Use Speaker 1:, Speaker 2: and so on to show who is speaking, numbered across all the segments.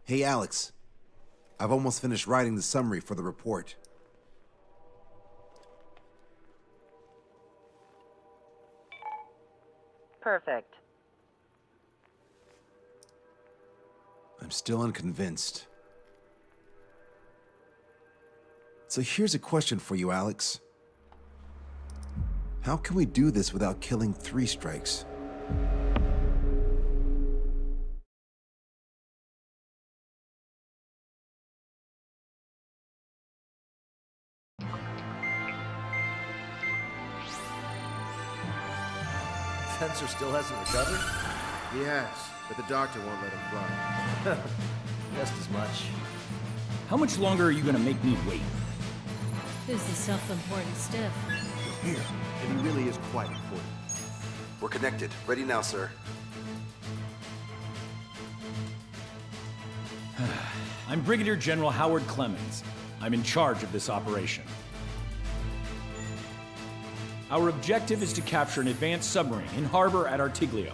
Speaker 1: Hey, Alex. I've almost finished writing the summary for the report.
Speaker 2: Perfect.
Speaker 1: I'm still unconvinced. So here's a question for you, Alex. How can we do this without killing 3 strikes?
Speaker 3: Fencer still hasn't recovered?
Speaker 4: He has, but the doctor won't let him fly.
Speaker 3: Just as much.
Speaker 5: How much longer are you gonna make me wait?
Speaker 6: Who's the self-important stiff?
Speaker 4: Here, and he really is quite important.
Speaker 1: We're connected. Ready now, sir.
Speaker 5: I'm Brigadier General Howard Clemens. I'm in charge of this operation. Our objective is to capture an advanced submarine in harbor at Artiglio.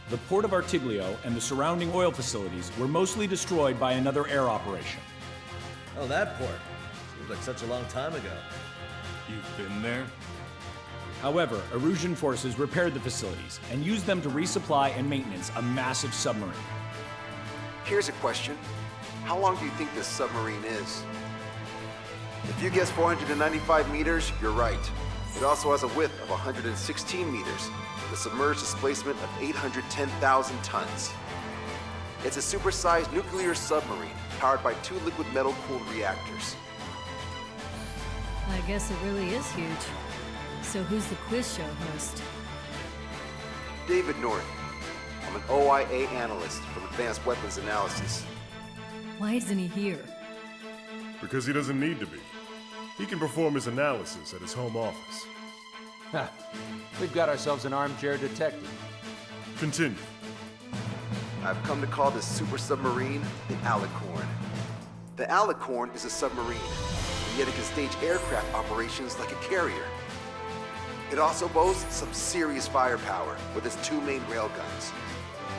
Speaker 5: The port of Artiglio and the surrounding oil facilities were mostly destroyed by another air operation.
Speaker 3: Oh, that port. Seems like such a long time ago.
Speaker 5: You've been there? However, Erusian forces repaired the facilities and used them to resupply and maintenance a massive submarine.
Speaker 1: Here's a question. How long do you think this submarine is? If you guess 495 meters, you're right. It also has a width of 116 meters, with a submerged displacement of 810,000 tons. It's a supersized nuclear submarine powered by 2 liquid metal-cooled reactors.
Speaker 6: I guess it really is huge. So who's the quiz show host?
Speaker 1: David North. I'm an OIA analyst from Advanced Weapons Analysis.
Speaker 6: Why isn't he here?
Speaker 7: Because he doesn't need to be. He can perform his analysis at his home office.
Speaker 8: Ha! We've got ourselves an armchair detective.
Speaker 7: Continue.
Speaker 1: I've come to call this super submarine the Alicorn. The Alicorn is a submarine, and yet it can stage aircraft operations like a carrier. It also boasts some serious firepower with its 2 main railguns.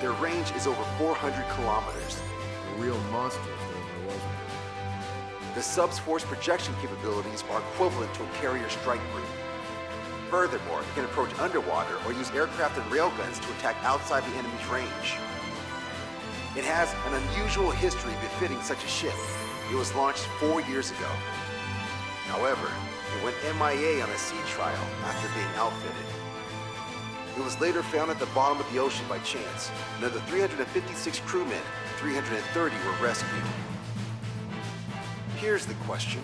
Speaker 1: Their range is over 400 kilometers.
Speaker 4: A real monster if there ever was one.
Speaker 1: The sub's force projection capabilities are equivalent to a carrier strike group. Furthermore, it can approach underwater or use aircraft and railguns to attack outside the enemy's range. It has an unusual history befitting such a ship. It was launched 4 years ago. However, it went MIA on a sea trial after being outfitted. It was later found at the bottom of the ocean by chance, and of the 356 crewmen, 330 were rescued. Here's the question.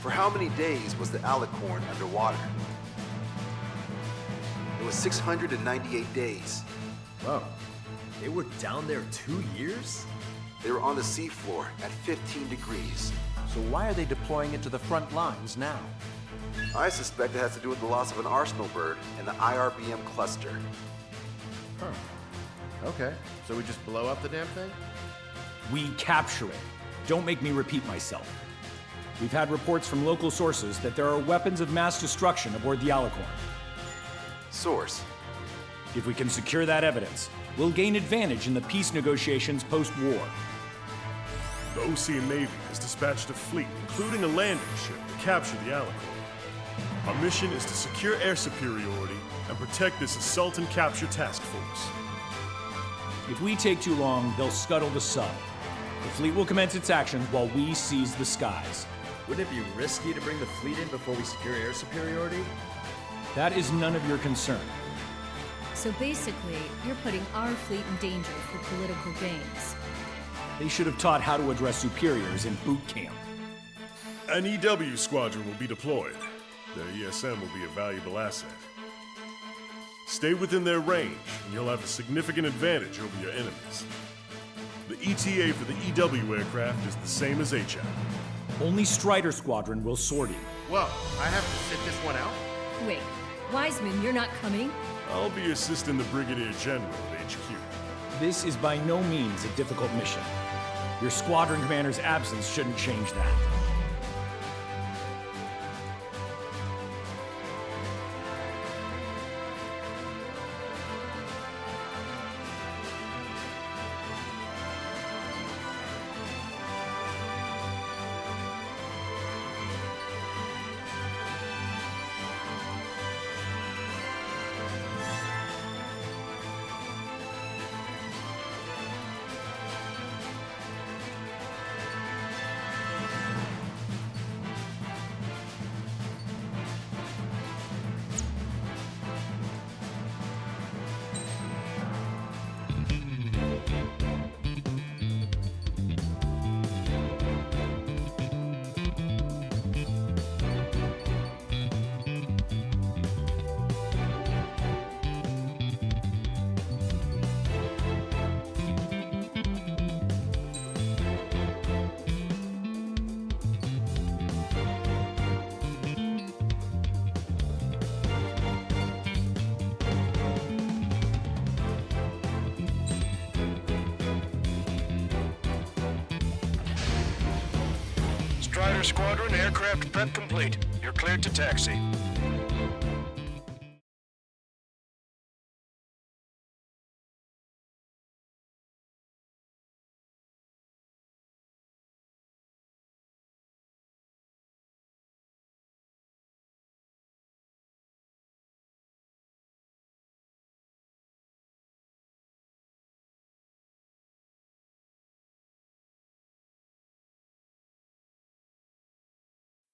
Speaker 1: For how many days was the Alicorn underwater? It was 698 days.
Speaker 3: Whoa. They were down there 2 years?
Speaker 1: They were on the seafloor at 15 degrees.
Speaker 8: So why are they deploying it to the front lines now?
Speaker 1: I suspect it has to do with the loss of an arsenal bird in the IRBM cluster.
Speaker 4: Huh. Okay, so we just blow up the damn thing?
Speaker 5: We capture it. Don't make me repeat myself. We've had reports from local sources that there are weapons of mass destruction aboard the Alicorn.
Speaker 1: Source.
Speaker 5: If we can secure that evidence, we'll gain advantage in the peace negotiations post-war.
Speaker 7: The Ocean Navy has dispatched a fleet, including a landing ship, to capture the Alicorn. Our mission is to secure air superiority and protect this assault and capture task force.
Speaker 5: If we take too long, they'll scuttle the sub. The fleet will commence its actions while we seize the skies.
Speaker 3: Wouldn't it be risky to bring the fleet in before we secure air superiority?
Speaker 5: That is none of your concern.
Speaker 6: So basically, you're putting our fleet in danger for political gains.
Speaker 5: They should have taught how to address superiors in boot camp.
Speaker 7: An EW squadron will be deployed. Their ESM will be a valuable asset. Stay within their range, and you'll have a significant advantage over your enemies. The ETA for the EW aircraft is the same as HF.
Speaker 5: Only Strider Squadron will sortie.
Speaker 4: Well, I have to sit this one out?
Speaker 6: Wait, Wiseman, you're not coming?
Speaker 7: I'll be assisting the Brigadier General at HQ.
Speaker 5: This is by no means a difficult mission. Your squadron commander's absence shouldn't change that.
Speaker 2: Fighter Squadron, aircraft prep complete. You're cleared to taxi.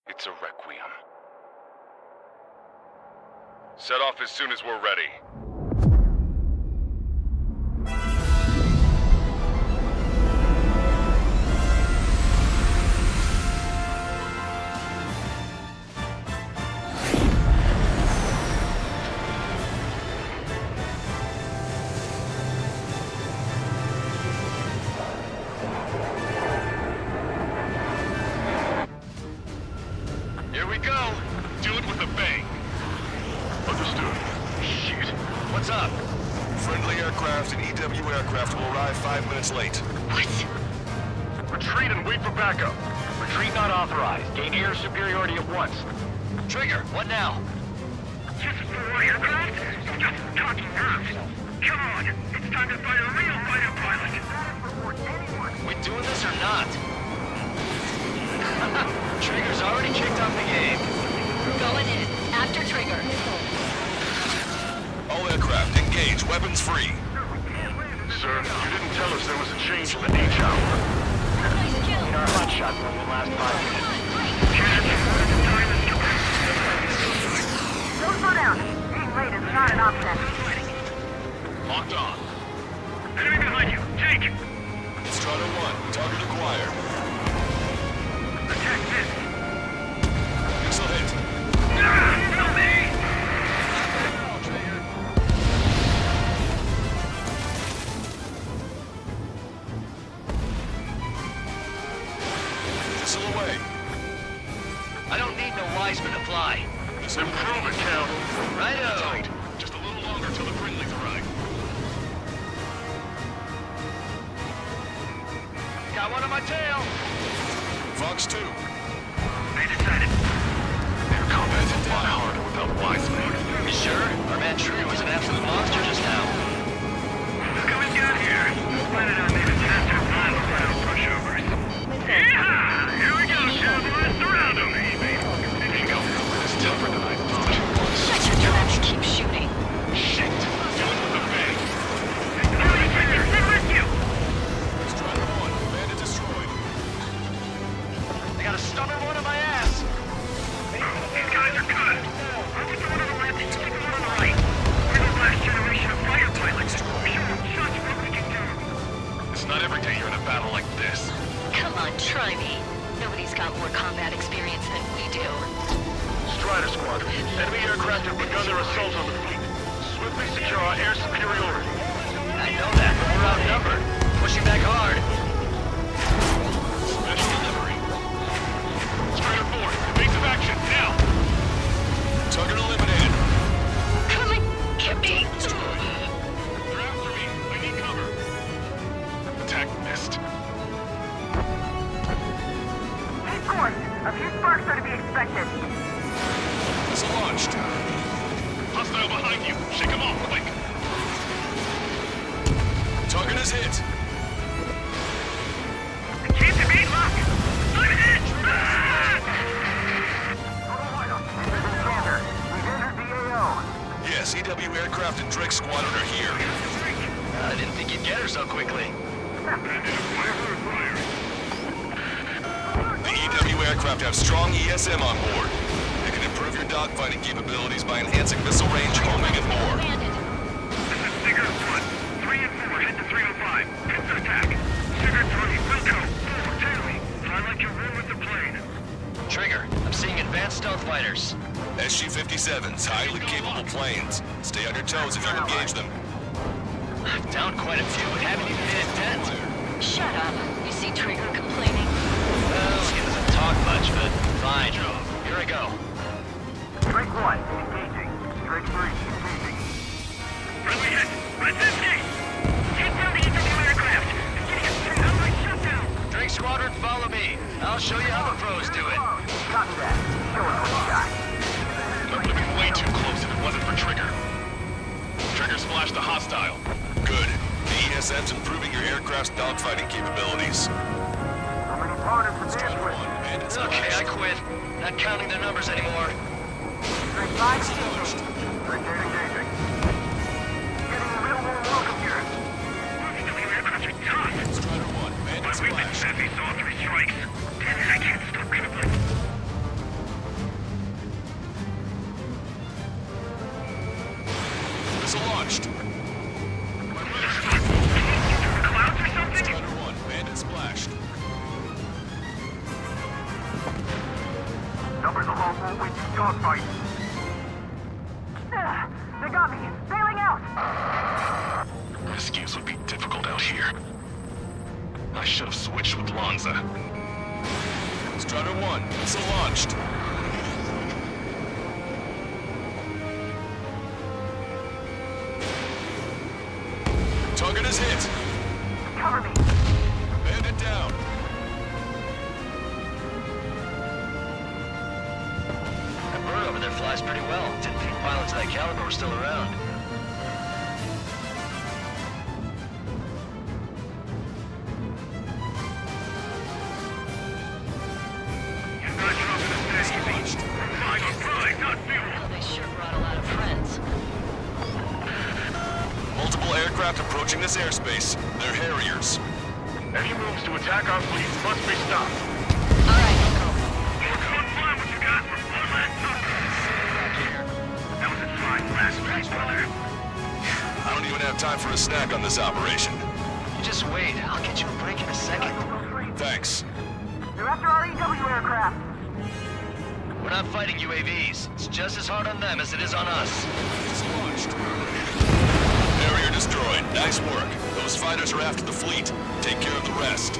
Speaker 9: It's a requiem. Set off as soon as we're ready.
Speaker 2: Here we go. Do it with a bang.
Speaker 9: Understood.
Speaker 2: Shit. What's up?
Speaker 9: Friendly aircraft and EW aircraft will arrive 5 minutes late.
Speaker 2: What?
Speaker 9: Retreat and wait for backup.
Speaker 2: Retreat not authorized. Gain air superiority at once. Trigger, what now?
Speaker 10: Just for aircraft? Just talking nerves. Come on, it's time to fight a real fighter pilot.
Speaker 2: We doing this or not? Trigger's already kicked off the game.
Speaker 6: Going in. After trigger.
Speaker 9: All aircraft, engage. Weapons free.
Speaker 7: Sir, you didn't tell us there was a change in the H hour.
Speaker 2: Our hot shot will last 5 minutes.
Speaker 10: Don't slow down. Being late is not an option.
Speaker 9: Locked on.
Speaker 10: Enemy behind you. Take.
Speaker 9: Strata 1, target acquired.
Speaker 10: Attack this.
Speaker 9: Missile hit.
Speaker 10: Help me!
Speaker 9: Missile away.
Speaker 2: I don't need no Wiseman to fly.
Speaker 9: Improve it, Count.
Speaker 2: Righto.
Speaker 9: Tight. Just a little longer till the friendlies arrive.
Speaker 2: Got one on my tail.
Speaker 9: Fox 2.
Speaker 10: They decided.
Speaker 9: Their combat's a lot harder without Wiseman.
Speaker 2: You sure? Our man Trigger was an absolute monster just now.
Speaker 10: Look who we've got here. Planning on maybe faster non-final pushovers. Yeah! Here we go, Cowboys. Surround them.
Speaker 9: Bingo. It's tougher than I thought.
Speaker 6: Shut your trap and keep shooting.
Speaker 9: Shit. Do it with a bang.
Speaker 10: Enemy Trigger, they're with you.
Speaker 9: Strata 1, bandit destroyed.
Speaker 2: I got a stubborn one on my ass.
Speaker 10: These guys are cut. I'll get the one on the left and you take the one on the right. We're the last generation of fighter pilots. Show them just what we can do.
Speaker 9: It's not every day you're in a battle like this.
Speaker 6: Come on, try me. Nobody's got more combat experience than we do.
Speaker 7: Strider Squadron. Enemy aircraft have begun their assault on the fleet. Swiftly secure our air superiority.
Speaker 2: I know that, but we're outnumbered. Pushing back hard.
Speaker 9: Special delivery.
Speaker 7: Strider 4, evasive action, now!
Speaker 9: Target eliminated.
Speaker 6: Come and get me.
Speaker 9: They're after me. I need cover. Attack missed.
Speaker 10: Keep course. A few sparks are to be expected.
Speaker 9: Missile launched.
Speaker 7: Hostile behind you. Shake him off, quick!
Speaker 9: Target is hit.
Speaker 10: The kids have made luck. I'm hit! We've entered the AO.
Speaker 9: Yes, EW aircraft and Drake Squadron are here.
Speaker 2: I didn't think you'd get her so quickly.
Speaker 9: The EW aircraft have strong ESM on board. They can improve your dogfighting capabilities by enhancing missile range, homing, and more.
Speaker 10: This is Sigurd 1. 3 and 4 head to 305. Hit the attack. Sigurd 3, Wilco. 4, Taylor. I like your room with the plane.
Speaker 2: Trigger, I'm seeing advanced stealth fighters.
Speaker 9: SG-57s, highly capable planes. Stay on your toes if you engage them.
Speaker 2: I've downed quite a few, but haven't even hit a dent.
Speaker 6: Shut up. You see Trigger complaining?
Speaker 2: Well, he doesn't talk much, but fine. Here I go.
Speaker 10: Drake 1, engaging. Drake 3, engaging. Friendly hit. Brzezinski! Take down the EW aircraft. Getting us through outright shutdown.
Speaker 2: Drake's squadron, follow me. I'll show you how the pros do it.
Speaker 10: Copy that. Show us what you got.
Speaker 9: That would have been way too close if it wasn't for Trigger. Trigger splashed a hostile. Good. The ESM's improving your aircraft's dogfighting capabilities.
Speaker 10: How many partners for this with?
Speaker 2: Okay, I quit. Not counting their numbers anymore.
Speaker 10: Straight 5 engaging. Getting a real warm welcome here. EW aircraft are tough.
Speaker 9: Strider 1, bandit
Speaker 10: But we've been
Speaker 9: splash.
Speaker 10: savvy, saw 3 strikes. Damn it, I can't stop crippling.
Speaker 9: Missile launched.
Speaker 10: Clouds or something?
Speaker 9: Strider 1, bandit splashed.
Speaker 10: Numbers of all full wins dogfight. They got me. Bailing out.
Speaker 9: Rescues would be difficult out here. I should have switched with Lanza. Strider 1, missile launched. Target is hit.
Speaker 10: Cover me.
Speaker 9: Bandit down.
Speaker 2: That bird over there flies pretty well. Didn't think pilots of that caliber were still around.
Speaker 10: You're not dropping us that easy. Pride, not fuel.
Speaker 6: They sure brought a lot of friends.
Speaker 9: Multiple aircraft approaching this airspace. They're Harriers.
Speaker 7: Any moves to attack our fleet must be stopped.
Speaker 6: All right, go.
Speaker 10: Come fly what you got for one last time. That was a fine last night, brother.
Speaker 9: I don't even have time for a snack on this operation.
Speaker 2: You just wait. I'll get you a break in a second.
Speaker 9: Thanks.
Speaker 10: They're after our EW aircraft.
Speaker 2: We're not fighting UAVs. It's just as hard on them as it is on us.
Speaker 9: It's launched. Harrier destroyed. Nice work. Those fighters are after the fleet. Take care of the rest.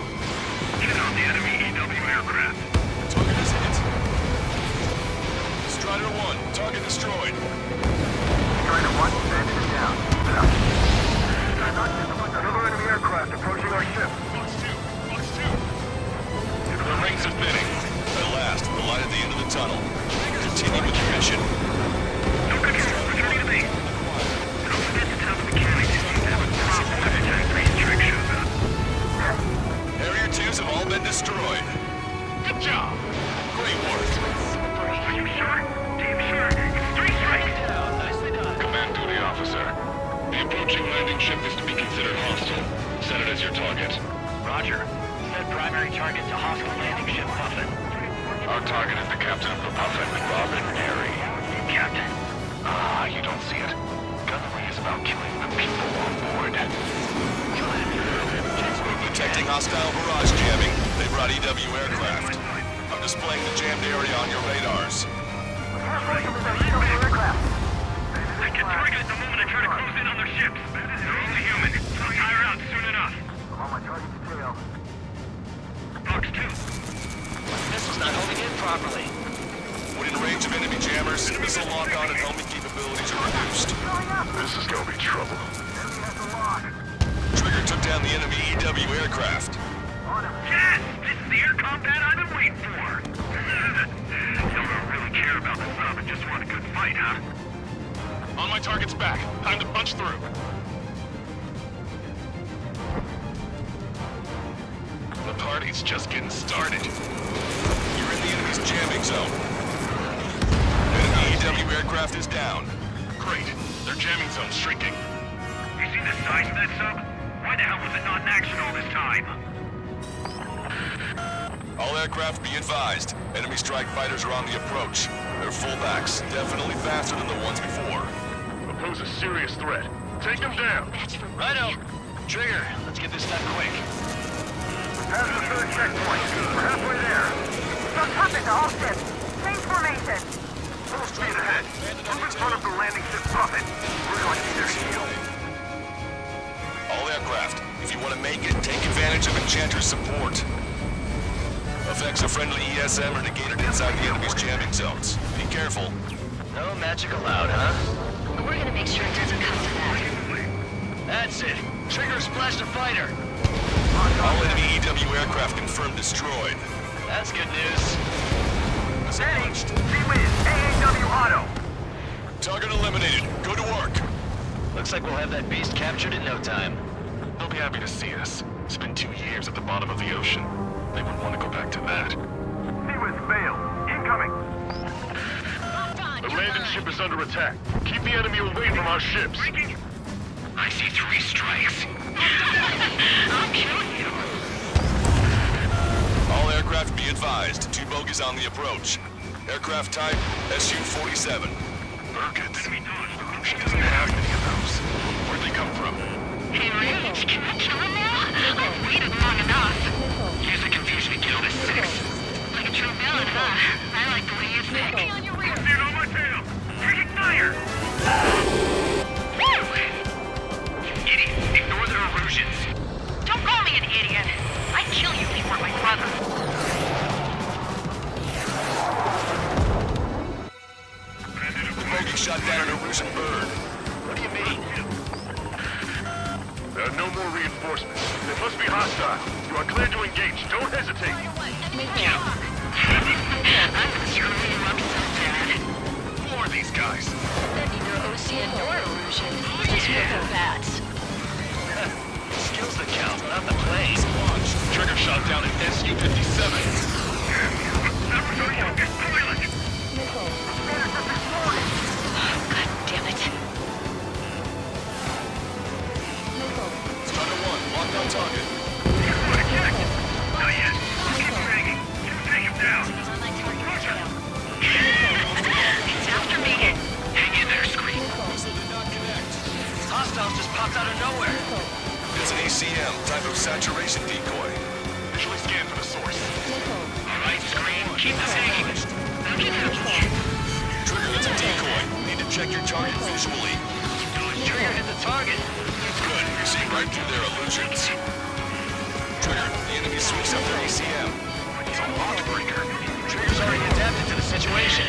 Speaker 10: Get on the enemy EW aircraft.
Speaker 9: Target is hit. Strider 1, target destroyed.
Speaker 10: Strider 1, bandit is down. Another enemy aircraft approaching our ship.
Speaker 9: Box 2. The rings are thinning. At last, the light at the end of the tunnel. Continue with your mission.
Speaker 10: No control, returning to base. Don't forget to tell the mechanics you have a problem every time these trick shows up.
Speaker 9: Harrier 2s have all been destroyed. Good job. Great work.
Speaker 10: Are you sure? Damn sure. It's 3 strikes.
Speaker 2: Nicely done.
Speaker 7: Command duty officer. The approaching landing ship is to be considered hostile. Set it as your target.
Speaker 2: Roger. Set primary target to hostile landing ship Puffin.
Speaker 7: Our target is the captain of the Puffin, Robin Airy.
Speaker 2: Captain.
Speaker 7: Ah, you don't see it. Gunnery is about killing the people on board.
Speaker 9: Detecting hostile barrage jamming. They brought EW aircraft. I'm displaying the jammed area on your radars.
Speaker 10: Halfway to the EW aircraft. They get targeted the moment I try to close in on their ships. They're only human. They'll tire out soon enough. I'm on my target detail. Box 2.
Speaker 2: This was not holding in properly.
Speaker 9: When in range of enemy jammers, missile lock-on and homing capabilities are reduced.
Speaker 7: This is gonna be trouble.
Speaker 9: Trigger took down the enemy EW aircraft.
Speaker 10: Yes! This is the air combat I've been waiting for! Y'all don't really care about the sub and just want a good fight, huh?
Speaker 7: On my target's back. Time to punch through.
Speaker 9: The party's just getting started. You're in the enemy's jamming zone. Enemy EW aircraft is down.
Speaker 7: Great. Their jamming zone's shrinking.
Speaker 10: You see the size of that sub? Why the hell was it not in action all this time?
Speaker 9: All aircraft be advised. Enemy strike fighters are on the approach. They're fullbacks, definitely faster than the ones before.
Speaker 7: Pose a serious threat. Take them down.
Speaker 2: Righto. Trigger, let's get this done quick.
Speaker 10: Past the 3rd checkpoint. We're halfway there. Some traffic to all ships. Change formation. Full speed ahead. Move in front of the landing ship Puffin. We're going to need their shield.
Speaker 9: All aircraft, if you want to make it, take advantage of Enchanter's support. Effects of friendly ESM are negated inside the enemy's jamming zones. Be careful.
Speaker 2: No magic allowed, huh?
Speaker 6: We're gonna make sure it doesn't come to that.
Speaker 2: That's it. Trigger splashed a fighter.
Speaker 9: All enemy EW aircraft confirmed destroyed.
Speaker 2: That's good news.
Speaker 10: Ready? C-Wiz, AAW Auto.
Speaker 9: Target eliminated. Go to work.
Speaker 2: Looks like we'll have that beast captured in no time.
Speaker 7: They'll be happy to see us. It's been 2 years at the bottom of the ocean. They wouldn't want to go back to that.
Speaker 10: C-Wiz failed. Incoming.
Speaker 7: The landing ship is under attack. Keep the enemy away from our ships.
Speaker 2: I see 3 strikes. I'll kill you.
Speaker 9: All aircraft be advised. 2 bogies on the approach. Aircraft type Su-47.
Speaker 7: Burkett. She doesn't have many of those. Where'd they come from?
Speaker 11: Hey, Rage, can I kill him now? I've waited long enough.
Speaker 2: Use the confusion to kill this 6.
Speaker 11: Like a true villain, huh? I like the way you think.
Speaker 10: Get on my tail. Taking fire.
Speaker 11: Woo!
Speaker 2: Idiot, ignore their illusions.
Speaker 11: Don't call me an idiot. I'd kill you if you weren't my brother.
Speaker 9: Bogey shot down an illusion bird.
Speaker 2: What do you mean?
Speaker 7: There are no more reinforcements. They must be hostile. You are clear to engage. Don't hesitate.
Speaker 11: I'm screwing you up so bad.
Speaker 7: Who are these guys?
Speaker 11: They're neither OC nor illusion. Just little bats.
Speaker 2: Skills that count, not the planes.
Speaker 7: Launch. Trigger shot down an Su-57.
Speaker 11: God damn it.
Speaker 9: Strider 1, lock on target.
Speaker 10: Not yet. Keep banging. Take him down.
Speaker 11: He's on my target trail. It's after me.
Speaker 2: Hang in there, Scream.
Speaker 9: Missile did not connect.
Speaker 2: Hostiles just popped out of nowhere.
Speaker 9: It's an ACM, type of saturation decoy.
Speaker 7: Visually scan for the source.
Speaker 2: All right, Scream, keep this hanging.
Speaker 9: Trigger, it's a decoy. Need to check your target visually.
Speaker 2: Trigger hit the target.
Speaker 9: Good, you see right through their illusions. Trigger, the enemy switched up their ACM.
Speaker 2: It's a lock breaker. Trigger's already adapted to the situation.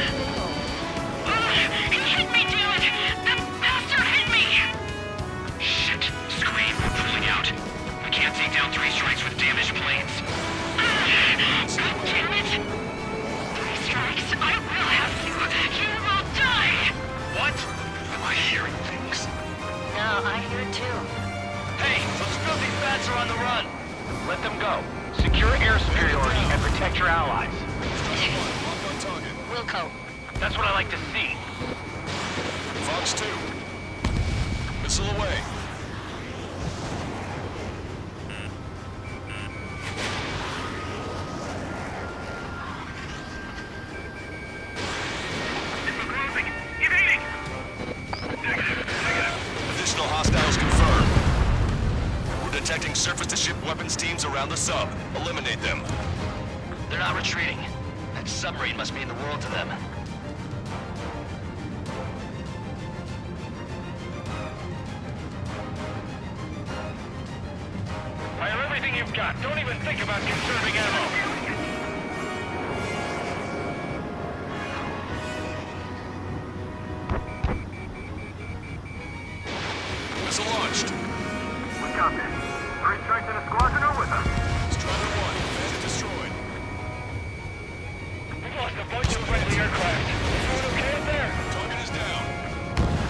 Speaker 11: He hit me, damn it! That bastard hit me!
Speaker 2: Shit, Scream, we're pulling out. We can't take down 3 strikes with damaged planes.
Speaker 11: God damn it! 3 strikes, I will have you! You will die!
Speaker 2: What? Am I hearing things?
Speaker 11: No, I hear it too.
Speaker 2: Hey, those filthy bats are on the run. Let them go. Secure air superiority and protect your allies.
Speaker 9: Lock on target.
Speaker 11: Wilco.
Speaker 2: That's what I like to see.
Speaker 9: Fox 2. Missile away.
Speaker 10: Closing. Evading.
Speaker 9: Additional hostiles confirmed. We're detecting surface-to-ship weapons teams around the sub. Eliminate them.
Speaker 2: They're not retreating. That submarine must mean the world to them.
Speaker 10: Fire everything you've got. Don't even think about conserving ammo.
Speaker 9: Missile launched.
Speaker 10: We got this. 3 strikes in a squadron are with us.
Speaker 9: Strider 1, bandit destroyed.
Speaker 10: We've lost a bunch of friendly aircraft. Everyone okay up there?
Speaker 9: Target is down.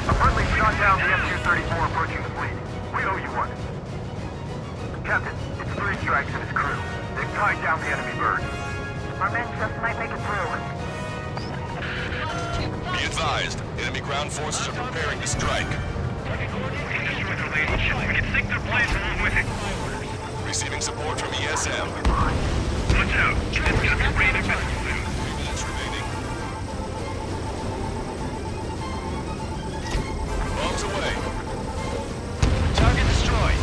Speaker 10: A friendly shot down the Su-34 approaching the fleet. We owe you one. Captain, it's 3 strikes and his crew. They've tied down the enemy bird. Our men just might make it through.
Speaker 9: Be advised, enemy ground forces are preparing to strike.
Speaker 10: We can sink their planes along with it.
Speaker 9: Receiving support from ESM.
Speaker 10: Watch out. It's gonna be raining missiles soon.
Speaker 9: 3 minutes remaining. Bombs away.
Speaker 2: Target destroyed.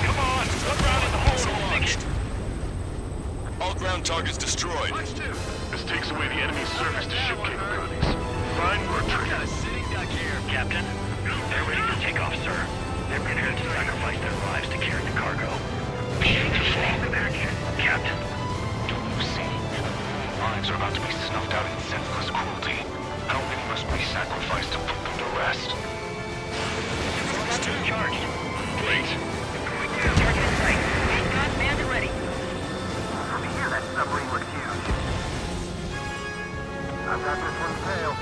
Speaker 10: Come on, one round in the hole.
Speaker 9: Missile
Speaker 10: We'll sink
Speaker 9: launched. All ground targets destroyed.
Speaker 7: This takes away the enemy's surface-to-ship capabilities. Fine work, Trigger.
Speaker 2: Sitting duck here, Captain. They're ready to take off, sir. They're prepared to sacrifice their lives to carry the cargo. Beautiful action, Captain. Don't you see? Lives are about to be snuffed out in senseless cruelty. How many must be sacrificed to put them to rest?
Speaker 10: Charged.
Speaker 7: Wait.
Speaker 10: Going down. Target in sight.
Speaker 11: Main gun, manned and ready.
Speaker 10: From here, that submarine looks huge. I've got this one's tail.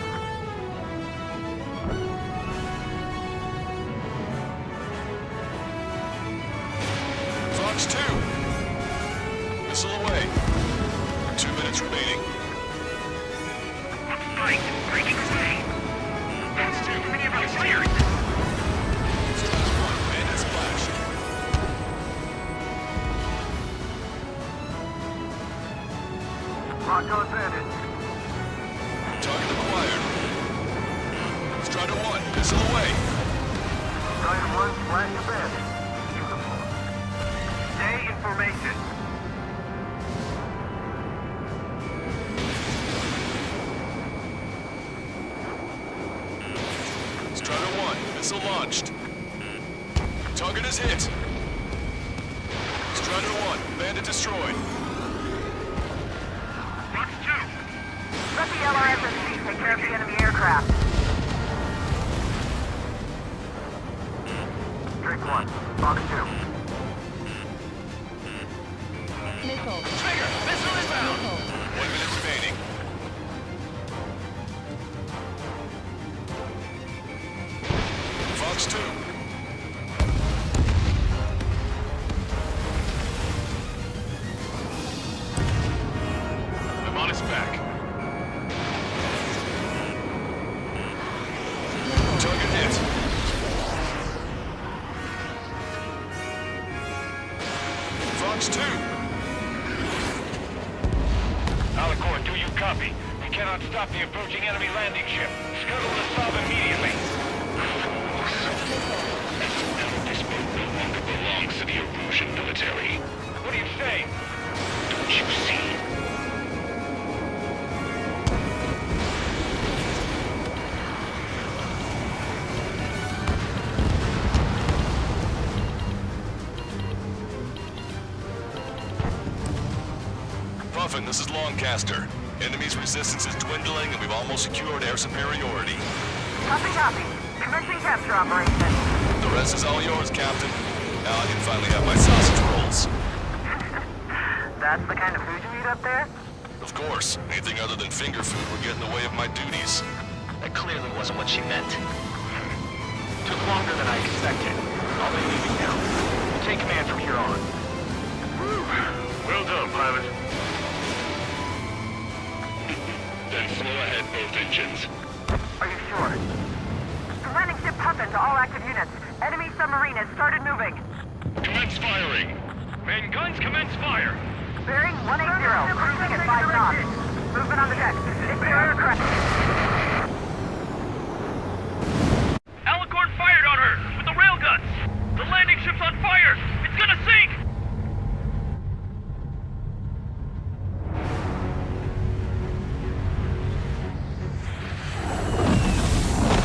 Speaker 9: Fox 2. Missile away. 2 minutes remaining.
Speaker 10: Fight! Breaking away! That's too many of our players!
Speaker 9: Strike 1. Bandit splashed.
Speaker 10: Rocco advantage.
Speaker 9: Target acquired. Strider 1. Missile away.
Speaker 10: Strider 1 flash advantage. Beautiful. Stay in formation.
Speaker 9: Strider 1. Missile launched. Target is hit. Strider 1. Bandit destroyed.
Speaker 10: Fox 2. Let the LRSSC take care of the enemy aircraft. Drake 1. Fox 2.
Speaker 6: Missile.
Speaker 9: Trigger! Missile inbound! 1 minute remaining. Fox 2. I'm on his back. Target hit. Fox 2.
Speaker 2: Alicorn, do you copy? We cannot stop the approaching enemy landing ship. Scuttle the sub immediately. This boat no longer belongs to the Erusian military. What do you say? Don't you see?
Speaker 9: Puffin, this is Longcaster. Enemy's resistance is dwindling and we've almost secured air superiority.
Speaker 10: Copy, copy. Commencing capture operation.
Speaker 9: The rest is all yours, Captain. Now I can finally have my sausage rolls.
Speaker 10: That's the kind of food you eat up there?
Speaker 9: Of course. Anything other than finger food would get in the way of my duties.
Speaker 2: That clearly wasn't what she meant. Took longer than I expected. I'll be leaving now. Take command from here on.
Speaker 7: Well done, pilot.
Speaker 2: Then slow ahead both engines.
Speaker 10: Are you sure? The landing ship Puffin to all active units. Enemy submarine has started moving.
Speaker 2: Commence firing. Main guns commence fire.
Speaker 10: Bearing 180, cruising at 5 knots. Movement on the deck. It's their aircraft.
Speaker 2: Alicorn fired on her with the railguns. The landing ship's on fire. It's gonna sink.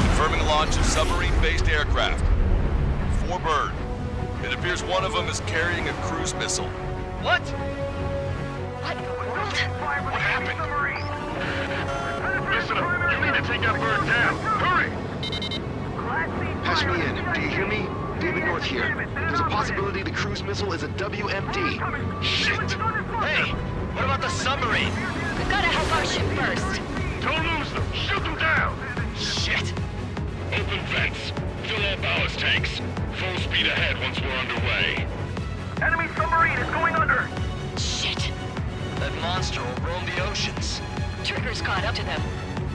Speaker 9: Confirming launch of submarine-based aircraft. 4 bird. It appears one of them is carrying a cruise missile.
Speaker 2: What?
Speaker 11: What in the world?
Speaker 2: What happened? Listen up. You need to take that bird down. Hurry!
Speaker 1: Patch me in. Do you hear me? David North here. There's a possibility the cruise missile is a WMD.
Speaker 2: Shit! Hey, what about the submarine?
Speaker 11: We've got to help our ship first.
Speaker 2: Don't lose them. Shoot them down. Shit! Open vents. Fill all ballast tanks. Full speed ahead once we're underway.
Speaker 10: Enemy submarine is going under.
Speaker 11: Shit.
Speaker 2: That monster will roam the oceans.
Speaker 11: Trigger's caught up to them.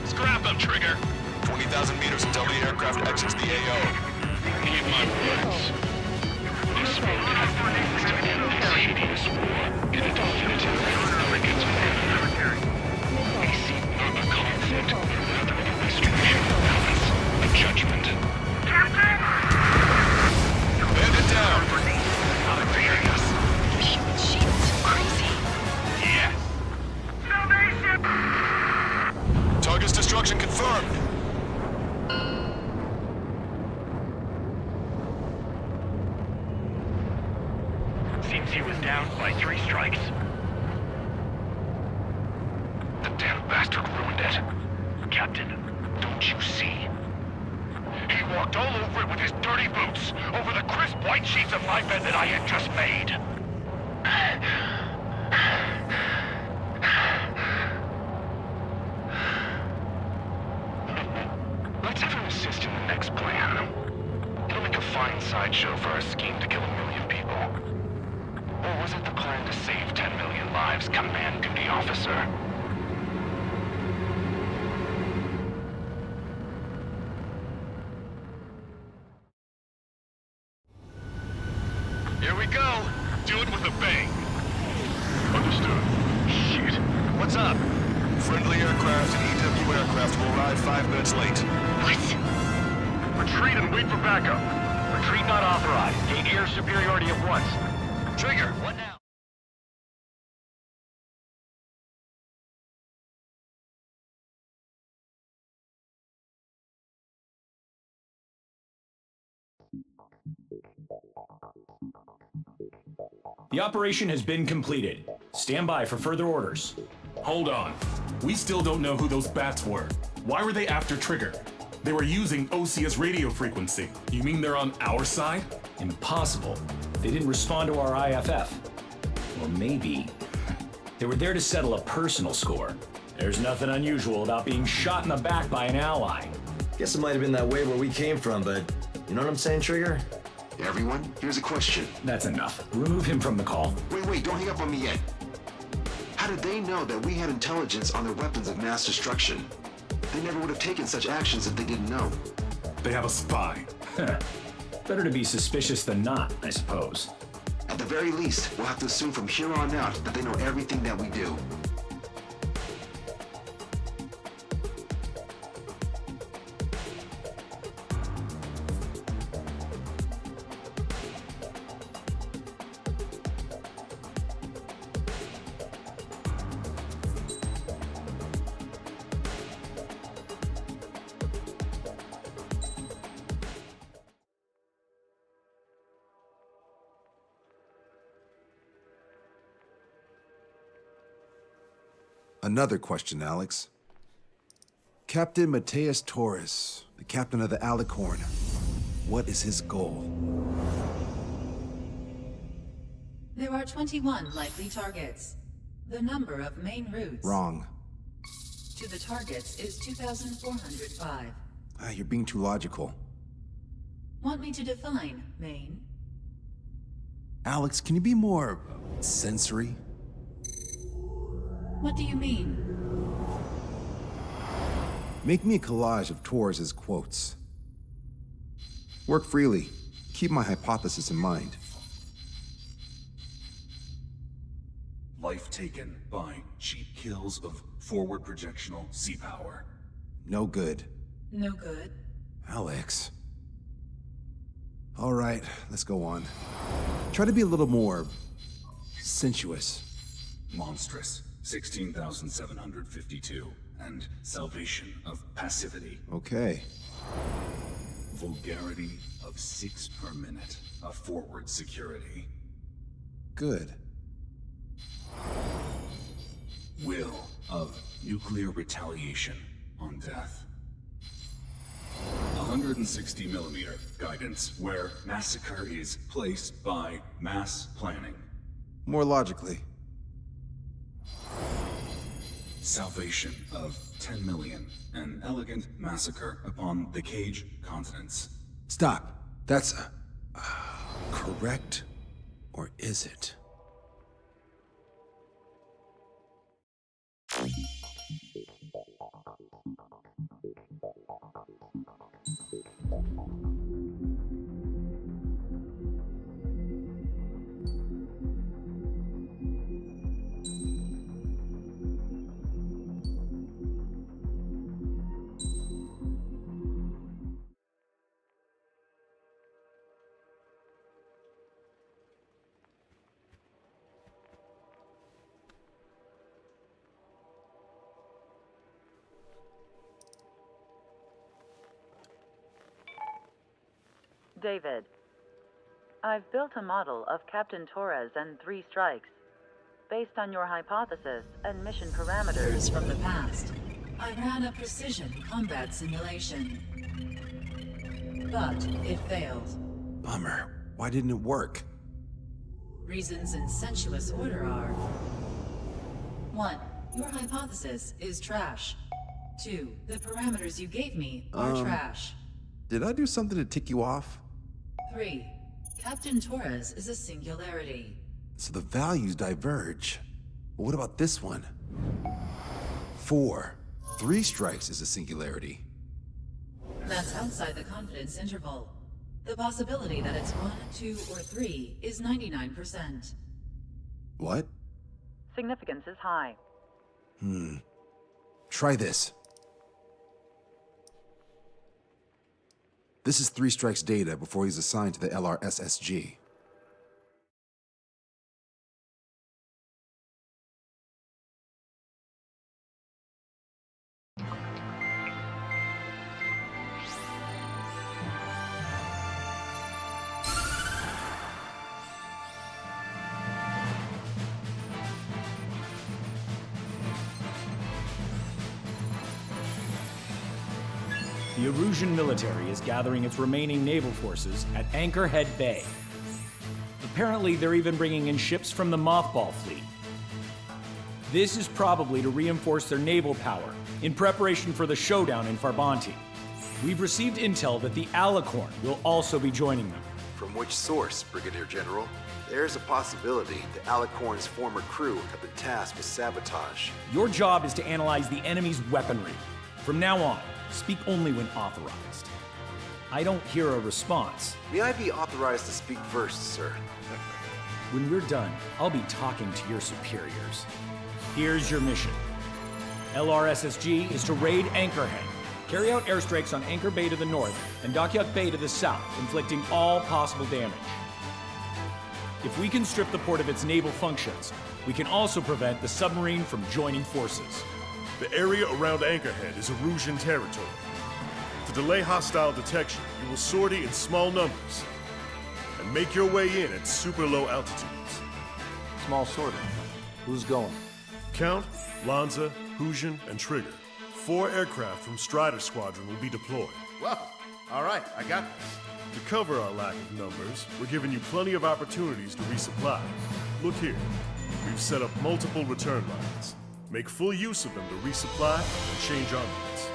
Speaker 2: Scrap them, Trigger.
Speaker 9: 20,000 meters until the aircraft exits the AO.
Speaker 2: Heed my words. This boat has been used to end this hideous war in a definitive frigate's manner. We seek not a conflict, rather a restoration of balance, a judgment.
Speaker 10: Captain!
Speaker 9: Bandit down!
Speaker 2: Not ignoring us.
Speaker 11: The human shields are crazy.
Speaker 2: Yeah.
Speaker 10: Salvation!
Speaker 9: Target's destruction confirmed.
Speaker 2: Seems he was down by 3 strikes. The damn bastard ruined it. Captain, don't you see?
Speaker 10: He walked all over it with his dirty boots, over the crisp white sheets of my bed that I had just made. Let's have him assist in the next plan. It'll make a fine sideshow for our scheme to kill 1 million people. Or was it the plan to save 10 million lives, Command Duty Officer?
Speaker 9: Here we go. Do it with a bang.
Speaker 10: Understood. Shit.
Speaker 9: What's up? Friendly aircraft and EW aircraft will arrive 5 minutes late.
Speaker 11: What?
Speaker 10: Retreat and wait for backup. Retreat not authorized. Gain air superiority at once.
Speaker 9: Trigger, what now?
Speaker 5: The operation has been completed. Stand by for further orders.
Speaker 12: Hold on. We still don't know who those bats were. Why were they after Trigger? They were using OCS radio frequency. You mean they're on our side?
Speaker 5: Impossible. They didn't respond to our IFF. Or maybe they were there to settle a personal score. There's nothing unusual about being shot in the back by an ally.
Speaker 3: Guess it might have been that way where we came from, but you know what I'm saying, Trigger?
Speaker 1: Everyone, here's a question.
Speaker 5: That's enough. Remove him from the call.
Speaker 1: Wait, don't hang up on me yet. How did they know that we had intelligence on their weapons of mass destruction? They never would have taken such actions if they didn't know.
Speaker 12: They have a spy.
Speaker 5: Better to be suspicious than not, I suppose.
Speaker 1: At the very least, we'll have to assume from here on out that they know everything that we do.
Speaker 13: Another question, Alex. Captain Mateus Torres, the captain of the Alicorn. What is his goal?
Speaker 14: There are 21 likely targets. The number of main routes
Speaker 13: Wrong.
Speaker 14: to the targets is 2,405.
Speaker 13: You're being too logical.
Speaker 14: Want me to define main?
Speaker 13: Alex, can you be more sensory?
Speaker 14: What do you mean?
Speaker 13: Make me a collage of Torres' quotes. Work freely. Keep my hypothesis in mind.
Speaker 15: Life taken by cheap kills of forward projectional sea power.
Speaker 13: No good.
Speaker 14: No good.
Speaker 13: Alex. All right, let's go on. Try to be a little more sensuous.
Speaker 15: Monstrous, 16,752. And salvation of passivity.
Speaker 13: Okay.
Speaker 15: Vulgarity of 6 per minute of forward security.
Speaker 13: Good.
Speaker 15: Will of nuclear retaliation on death. 160 millimeter guidance where massacre is placed by mass planning.
Speaker 13: More logically.
Speaker 15: Salvation of 10 million. An elegant massacre upon the Cage continents.
Speaker 13: Stop. That's correct, or is it?
Speaker 16: David, I've built a model of Captain Torres and 3 strikes. Based on your hypothesis and mission parameters
Speaker 14: from the past, I ran a precision combat simulation. but it failed.
Speaker 13: Bummer. Why didn't it work?
Speaker 14: Reasons in sensuous order are: 1. Your hypothesis is trash. 2. The parameters you gave me are trash.
Speaker 13: Did I do something to tick you off?
Speaker 14: 3. Captain Torres is a singularity.
Speaker 13: So the values diverge. But what about this one? 4. 3 strikes is a singularity.
Speaker 14: That's outside the confidence interval. The possibility that it's 1, 2, or 3 is 99%.
Speaker 13: What?
Speaker 16: Significance is high.
Speaker 13: Try this. This is 3 strikes data before he's assigned to the LRSSG.
Speaker 5: The Erusian military is gathering its remaining naval forces at Anchorhead Bay. Apparently, they're even bringing in ships from the Mothball fleet. This is probably to reinforce their naval power in preparation for the showdown in Farbanti. We've received intel that the Alicorn will also be joining them.
Speaker 1: From which source, Brigadier General? There's a possibility the Alicorn's former crew have been tasked with sabotage.
Speaker 5: Your job is to analyze the enemy's weaponry. From now on, speak only when authorized. I don't hear a response.
Speaker 1: May I be authorized to speak first, sir?
Speaker 5: When we're done, I'll be talking to your superiors. Here's your mission. LRSSG is to raid Anchorhead, carry out airstrikes on Anchor Bay to the north and Dockyuk Bay to the south, inflicting all possible damage. If we can strip the port of its naval functions, we can also prevent the submarine from joining forces.
Speaker 7: The area around Anchorhead is Erusian territory. To delay hostile detection, you will sortie in small numbers and make your way in at super low altitudes.
Speaker 8: Small sortie. Who's going?
Speaker 7: Count, Lanza, Hujan, and Trigger. 4 aircraft from Strider Squadron will be deployed.
Speaker 4: Well, all right, I got this.
Speaker 7: To cover our lack of numbers, we're giving you plenty of opportunities to resupply. Look here. We've set up multiple return lines. Make full use of them to resupply and change armaments.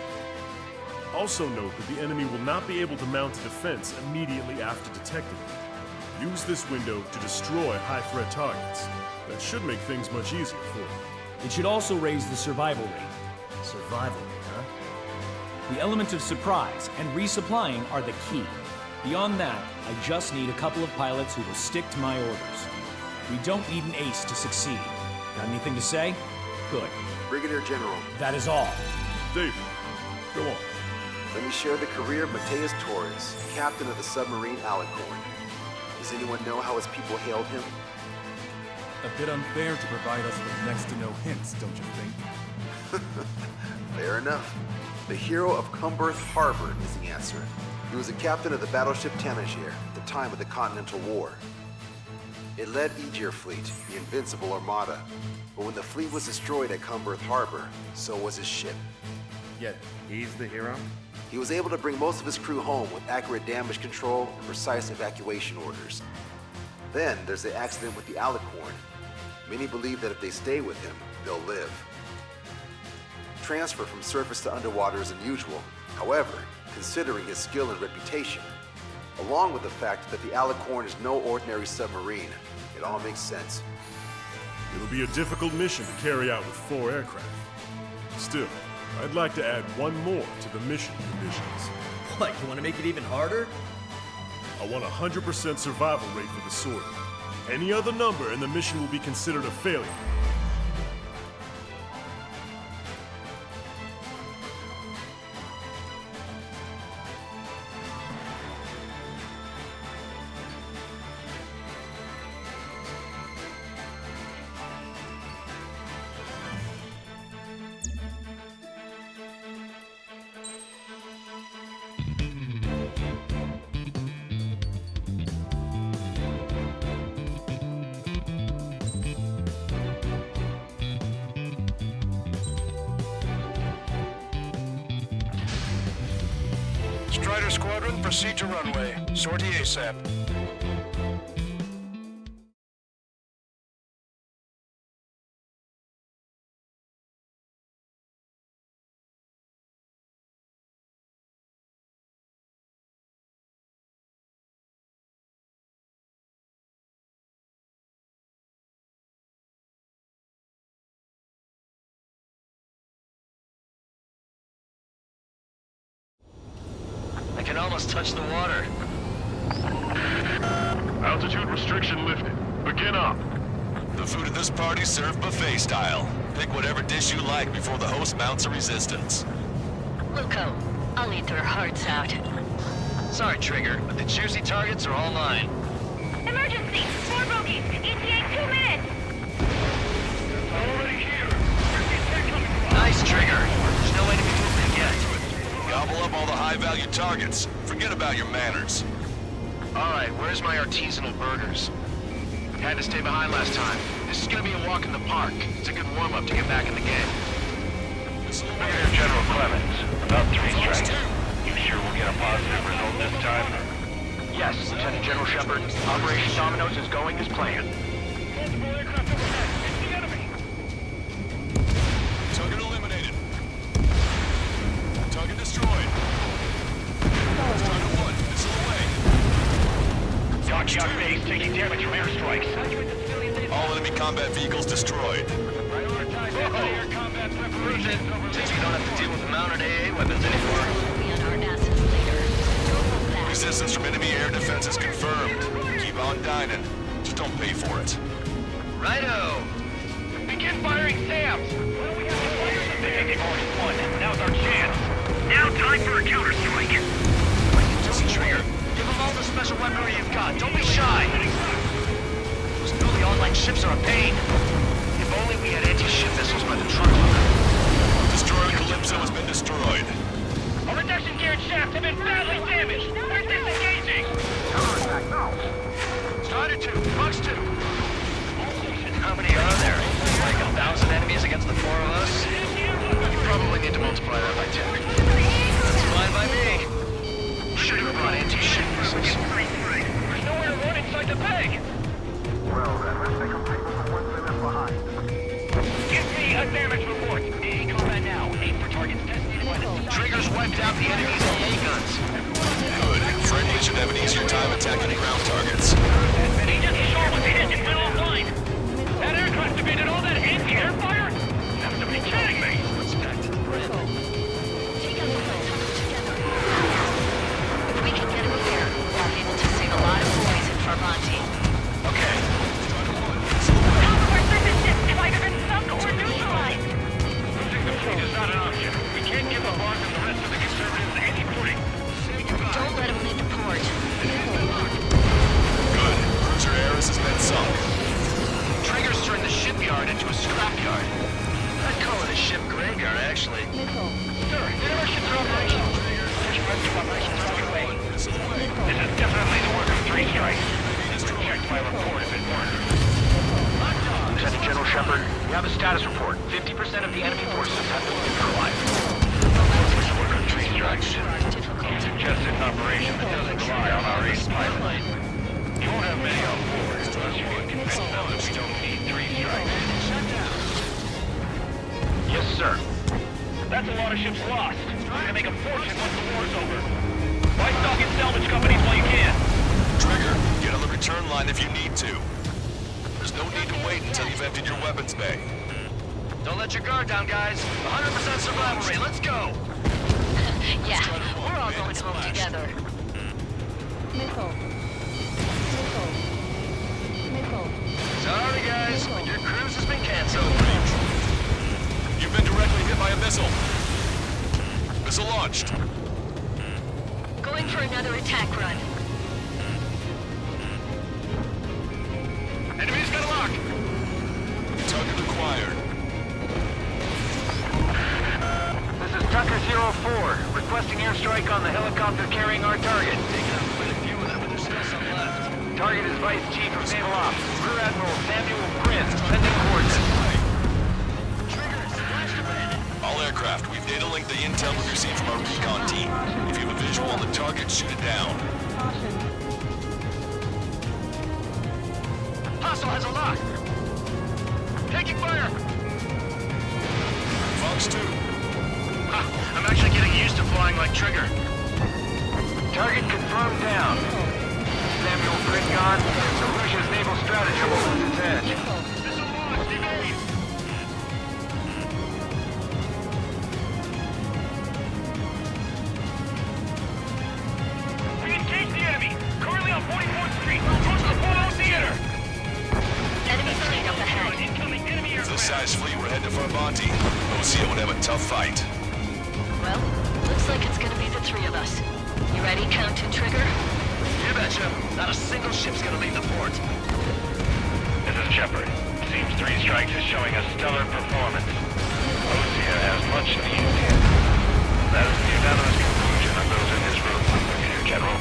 Speaker 7: Also note that the enemy will not be able to mount a defense immediately after detecting it. Use this window to destroy high-threat targets. That should make things much easier for you.
Speaker 5: It should also raise the survival rate.
Speaker 3: Survival rate, huh?
Speaker 5: The element of surprise and resupplying are the key. Beyond that, I just need a couple of pilots who will stick to my orders. We don't need an ace to succeed. Got anything to say? Good.
Speaker 1: Brigadier General.
Speaker 5: That is all.
Speaker 7: David, go on.
Speaker 1: Let me share the career of Mateus Torres, captain of the submarine Alicorn. Does anyone know how his people hailed him?
Speaker 12: A bit unfair to provide us with next to no hints, don't you think?
Speaker 1: Fair enough. The hero of Cumberth Harbor is the answer. He was a captain of the battleship Tanager at the time of the Continental War. It led Aegir Fleet, the Invincible Armada. But when the fleet was destroyed at Cumberth Harbor, so was his ship.
Speaker 4: Yet, he's the hero?
Speaker 1: He was able to bring most of his crew home with accurate damage control and precise evacuation orders. Then there's the accident with the Alicorn. Many believe that if they stay with him, they'll live. Transfer from surface to underwater is unusual. However, considering his skill and reputation, along with the fact that the Alicorn is no ordinary submarine, it all makes sense.
Speaker 7: It'll be a difficult mission to carry out with 4 aircraft. Still, I'd like to add one more to the mission conditions.
Speaker 3: What, you want to make it even harder?
Speaker 7: I want 100% survival rate for the sortie. Any other number and the mission will be considered a failure.
Speaker 10: Strider Squadron, proceed to runway. Sortie ASAP.
Speaker 2: I can almost touch the water.
Speaker 7: Altitude restriction lifted. Begin up.
Speaker 9: The food at this party served buffet style. Pick whatever dish you like before the host mounts a resistance.
Speaker 11: Wilco, I'll eat their hearts out.
Speaker 2: Sorry, Trigger, but the juicy targets are all mine.
Speaker 11: Emergency! 4 bogeys! ETA 2 minutes!
Speaker 10: Already here. Where's the attack coming from?
Speaker 2: Nice, Trigger. There's no enemy movement yet.
Speaker 9: Gobble up all the high-value targets. Forget about your manners.
Speaker 2: Alright, where's my artisanal burgers? Had to stay behind last time. This is gonna be a walk in the park. It's a good warm-up to get back in the game.
Speaker 10: Brigadier General Clemens, about 3 strikes. You sure we'll get a positive result this time?
Speaker 2: Yes, Lieutenant General Shepard. Operation Dominoes is going as planned.
Speaker 10: Multiple aircraft overhead. It's the enemy.
Speaker 9: Target eliminated. Target destroyed. Target 1, missile away.
Speaker 10: Dockyard base taking damage from airstrikes.
Speaker 9: All enemy combat vehicles destroyed.
Speaker 10: Prioritize anti-air combat preparations over
Speaker 2: Since we don't have to deal with mounted AA weapons anymore.
Speaker 11: Be on our asses later. Don't hold back.
Speaker 9: Resistance from enemy air defenses confirmed. Keep on dining. Just don't pay for it.
Speaker 2: Righto!
Speaker 10: Begin firing SAMs! Well, we have to fire them. They've already won. Now's our chance. Now time for a counterstrike.
Speaker 2: Just Trigger. Give them all the special weaponry you've got. Don't be shy. Those newly online ships are a pain. If only we had anti-ship missiles by the truckload.
Speaker 9: Destroyer Calypso has been destroyed.
Speaker 10: Our reduction gear and shaft have been badly damaged. We're disengaging. Counterattack now.
Speaker 2: Strider 2, Fox 2. How many are there? Like 1,000 enemies against the 4 of us? You probably need to multiply that by 10. That's fine by me. Should have brought anti-ship missiles.
Speaker 10: There's nowhere to run inside the bag.
Speaker 17: Well, then, let's take a break from the ones we left behind.
Speaker 10: Give me a damage report. AA combat now. Aim for targets designated by the
Speaker 2: Triggers wiped out the enemy's AA guns.
Speaker 9: Good. Friendly should have an easier time attacking ground targets.
Speaker 10: He just shot with the engine went offline. That aircraft evaded all that anti-air fire? You have to be kidding me.
Speaker 2: Respect.
Speaker 11: Take a look together. If we can get him here, we'll be able to save a lot of boys in Farvanti.
Speaker 2: Okay.
Speaker 11: Half of our surface ships have either been sunk or neutralized.
Speaker 10: Losing the fleet is not an option. We can't give the Bond and the rest of the conservatives any footing.
Speaker 11: Don't let him lead the port.
Speaker 9: Good. Cruiser Ares has been sunk.
Speaker 2: Triggers turned the shipyard into a scrapyard. I'd call it a ship graveyard, actually.
Speaker 10: Sir, whatever ships are operational. Push rescue operations are underway. This is definitely the work of 3 strikes. Check my report if it weren't.
Speaker 2: Lieutenant General Shepard, we have a status report. 50% of the enemy forces have been neutralized.
Speaker 10: This work of 3 strikes. Suggests an operation that doesn't rely on our ace pilot. You won't have many on board unless you can convince them that we don't need 3 strikes.
Speaker 2: Yes, sir.
Speaker 10: That's a lot of ships lost. You're gonna make a fortune once the war's over. Buy stock in salvage companies while you can.
Speaker 9: Trigger, get on the return line if you need to. There's no need to wait until you've emptied your weapons bay.
Speaker 2: Don't let your guard down, guys. 100% survival rate. Let's go.
Speaker 11: Yeah, we're all going home together.
Speaker 2: Sorry, guys, but your cruise has been canceled.
Speaker 9: You've been directly hit by a missile. Missile launched.
Speaker 11: Going for another attack run.
Speaker 10: Enemy's got a lock.
Speaker 9: Target acquired.
Speaker 10: This is Tucker 04, requesting airstrike on the helicopter carrying our target.
Speaker 2: Taking out quite a few of them, but there's still some left.
Speaker 10: Target is Vice Chief of Naval Ops, Rear Admiral Samuel Prince, sending coordinates.
Speaker 2: Triggers, flash to bed.
Speaker 9: All All aircraft, we've data linked the intel we've received from our recon team. If you have a visual on the target, shoot it down.
Speaker 2: Hostile has a lock. Taking fire.
Speaker 9: Fox 2.
Speaker 2: I'm actually getting used to flying like Trigger. Target confirmed down. Samuel Pringon, Russia's naval stratagem holds its edge. Missile launched, evade! We engaged the enemy. Currently on 44th Street. Approach the Polo Theater.
Speaker 11: Enemy fleet up ahead.
Speaker 2: Incoming enemy
Speaker 9: With
Speaker 2: aircraft.
Speaker 9: this size fleet, we're heading to Farbanti. Osia would have a tough fight.
Speaker 11: Well, looks like it's gonna be the three of us. You ready, Count and Trigger?
Speaker 2: You betcha. Not a single ship's gonna leave the port. This is Shepard. Seems 3 strikes is showing a stellar performance. Osia has much needed here. That is the unanimous conclusion of those in this room, Brigadier General.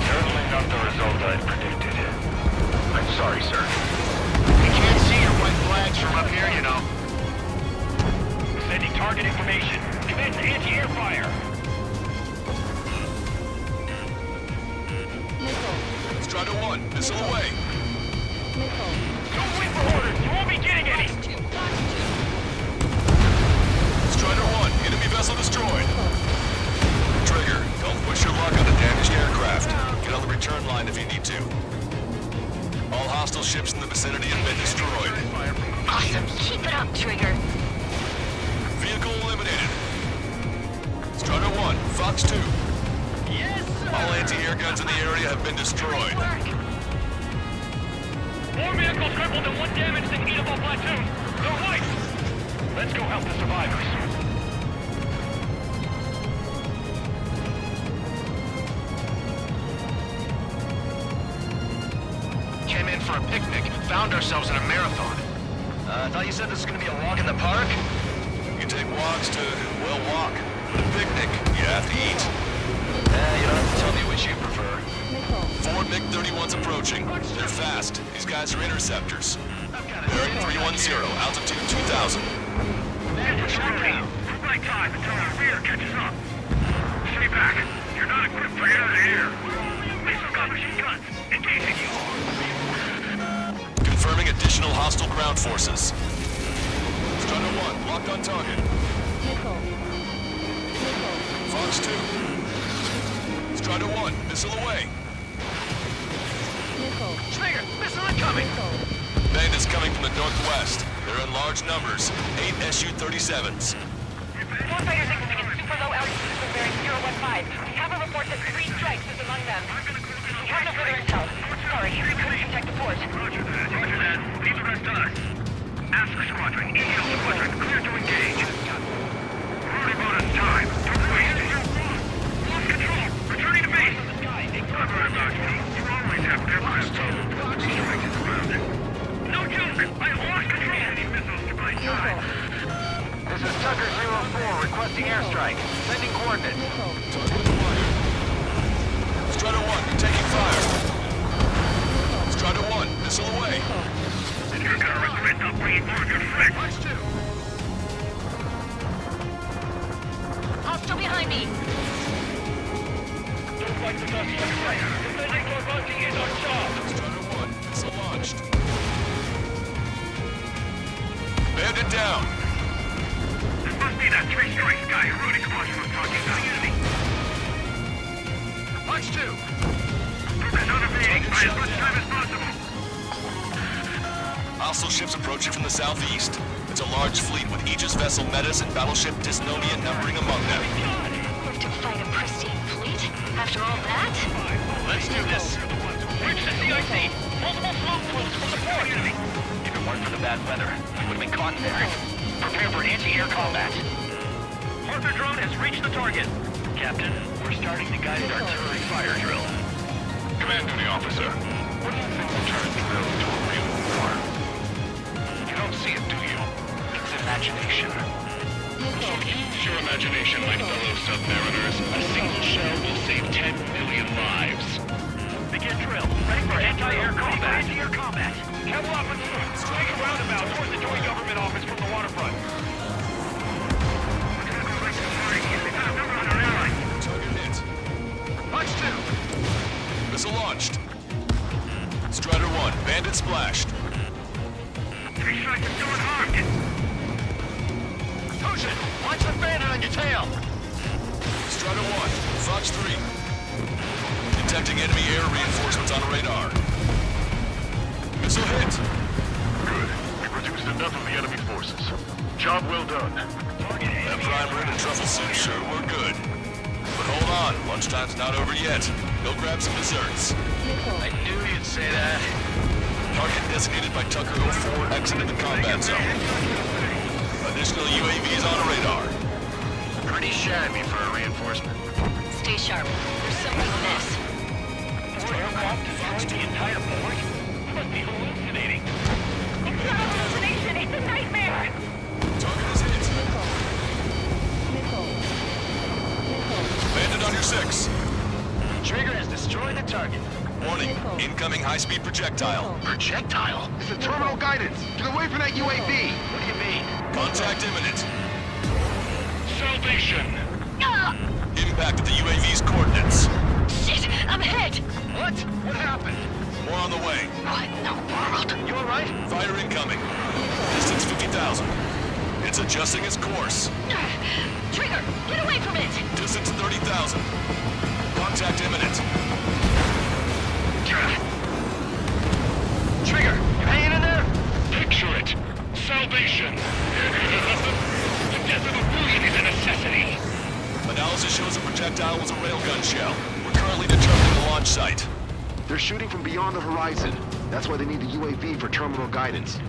Speaker 2: Certainly not the result I predicted. I'm sorry, sir. We can't see your white flags from up here, you know. Sending target information. Commence anti-air fire.
Speaker 9: Strider 1, missile away.
Speaker 2: Don't wait for orders. You won't be getting any.
Speaker 9: Strider 1, enemy vessel destroyed. Trigger, don't push your luck on the damaged aircraft. Get on the return line if you need to. All hostile ships in the vicinity have been destroyed.
Speaker 11: Awesome. Keep it up, Trigger.
Speaker 9: Vehicle eliminated. Strider 1, Fox 2.
Speaker 2: Yes, sir.
Speaker 9: All anti-air guns in the area have been destroyed.
Speaker 2: 4 vehicles crippled and 1 damaged in Eatable platoon. They're white. Let's go help the survivors. Came in for a picnic. Found ourselves in a marathon. I thought you said this was going to be a walk in the park?
Speaker 9: You take walks to, well, walk. But a picnic, you have to eat.
Speaker 2: You don't have to tell me which you prefer.
Speaker 9: 4 MiG-31s approaching. They're fast. These guys are interceptors. Bearing 310, altitude 2,000.
Speaker 2: Right time until our rear catches up. Stay back. You're not equipped for air to air. Missiles got machine guns. Engaging you.
Speaker 9: Confirming additional hostile ground forces. Strider 1, locked on target. Fox 2. Strider 1, missile away.
Speaker 2: Trigger, missile incoming.
Speaker 9: Bandits coming from the northwest. They're in large numbers. 8 Su-37s.
Speaker 11: One fighter signaling in super low altitude from bearing 015. We have a report that 3 strikes is among them. We have no further intel. Sorry, we couldn't contact the port.
Speaker 2: Roger that. Leave the rest to us. Ask Squadron, EO Squadron, clear to engage. Running out of time. Don't waste it. Lost control. Returning to base. Cover about me. You always have deadlines. Strike is around it. No joke. I lost control. Any missiles to my side. This is Tucker 04 requesting airstrike. Sending coordinates.
Speaker 9: Strider 1, you're taking fire. Strider 1, missile away.
Speaker 2: You're gonna regret not bringing more of your flex.
Speaker 11: Hostile behind me.
Speaker 2: Don't fight with us, defending Farbanti is our job.
Speaker 9: Strider 1, missile launched. Bandit down.
Speaker 2: This must be that 3 strikes guy Rudy Squadron was talking about. Enemy. Punch 2. Focus on evading by as much time as possible.
Speaker 9: Hostile ships approaching from the southeast. It's a large fleet with Aegis vessel Metis and battleship Dysnomia numbering among them.
Speaker 11: To fight a pristine fleet? After all that?
Speaker 2: Let's do this. Reach the CIC. Multiple smoke plumes from the port. If it weren't for the bad weather, we would have been caught there. Prepare for anti-air combat. Harper drone has reached the target. Captain, we're starting the guided artillery fire drill.
Speaker 9: Command duty officer.
Speaker 2: What do you think will turn a drill into a real war? You don't see it, do you? It's imagination.
Speaker 9: So use your imagination, my fellow submariners. A single shell will save 10 million lives.
Speaker 2: Begin drill. Ready for anti-air combat. Anti-air combat. Capital Officer, take a roundabout towards the Joint Government Office from the waterfront.
Speaker 9: Fox 3. Detecting enemy air reinforcements on radar. Missile hit.
Speaker 7: Good. We've reduced enough of the enemy forces. Job well done.
Speaker 9: That primer and truffle suit sure were good. But hold on, lunchtime's not over yet. Go grab some desserts.
Speaker 2: I knew you'd say that.
Speaker 9: Target designated by Tucker 04 exited the combat zone. Additional UAVs on radar.
Speaker 2: Pretty shabby for a reinforcement.
Speaker 11: Stay sharp. There's something amiss.
Speaker 2: Four aircraft destroyed the entire port? Must be hallucinating.
Speaker 11: It's not a hallucination. It's a nightmare.
Speaker 9: Target is hit. Landed on your 6.
Speaker 2: Trigger has destroyed the target.
Speaker 9: Warning, incoming high-speed projectile.
Speaker 2: Projectile?
Speaker 1: It's a terminal guidance. Get away from that UAV.
Speaker 2: What do you mean?
Speaker 9: Contact imminent.
Speaker 2: Salvation!
Speaker 9: Impact at the UAV's coordinates.
Speaker 11: Shit! I'm hit!
Speaker 2: What? What happened?
Speaker 9: More on the way.
Speaker 11: What in the world?
Speaker 2: You alright?
Speaker 9: Fighter incoming. Distance 50,000. It's adjusting its course.
Speaker 11: Trigger! Get away from it!
Speaker 9: Distance 30,000. Contact imminent.
Speaker 2: Trigger! You hanging in there? Picture it. Salvation! The death of a million is a necessity.
Speaker 9: Analysis shows the projectile was a railgun shell. We're currently determining the launch site.
Speaker 1: They're shooting from beyond the horizon. That's why they need the UAV for terminal guidance.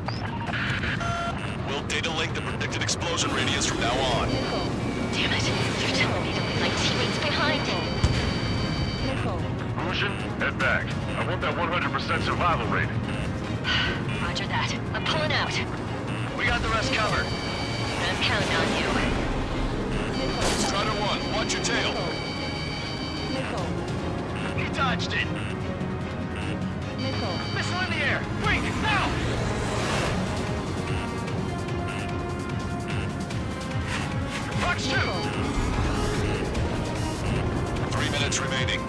Speaker 9: We'll data link the predicted explosion radius from now on.
Speaker 11: Damn it! You're telling me to leave my teammates behind.
Speaker 7: Lucian, head back. I want that 100% survival rating.
Speaker 11: Roger that. I'm pulling out.
Speaker 2: We got the rest covered.
Speaker 11: I'm counting on you.
Speaker 9: Strider 1, watch your tail.
Speaker 2: He dodged it. Missile in the air. Wait, now! Fox 2!
Speaker 9: 3 minutes remaining.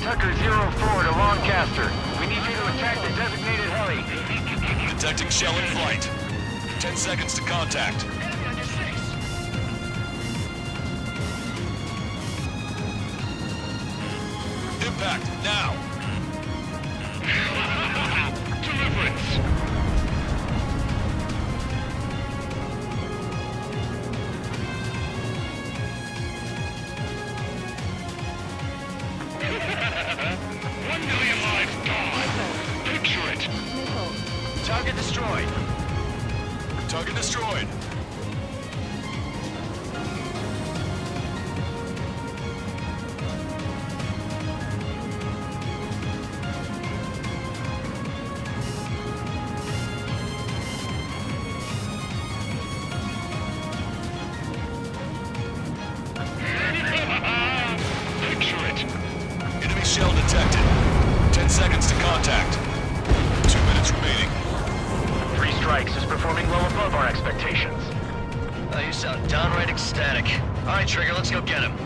Speaker 2: Tucker 04 to Lancaster. We need you to attack the designated heli.
Speaker 9: Detecting shell in flight. 10 seconds to contact.
Speaker 2: Enemy on your 6.
Speaker 9: Impact, now!
Speaker 2: Deliverance! Target destroyed.
Speaker 9: Target destroyed.
Speaker 2: Picture it.
Speaker 9: Enemy shell detected. 10 seconds to contact. 2 minutes remaining.
Speaker 2: 3 strikes is performing well above our expectations. Oh, you sound downright ecstatic. All right, Trigger, let's go get him.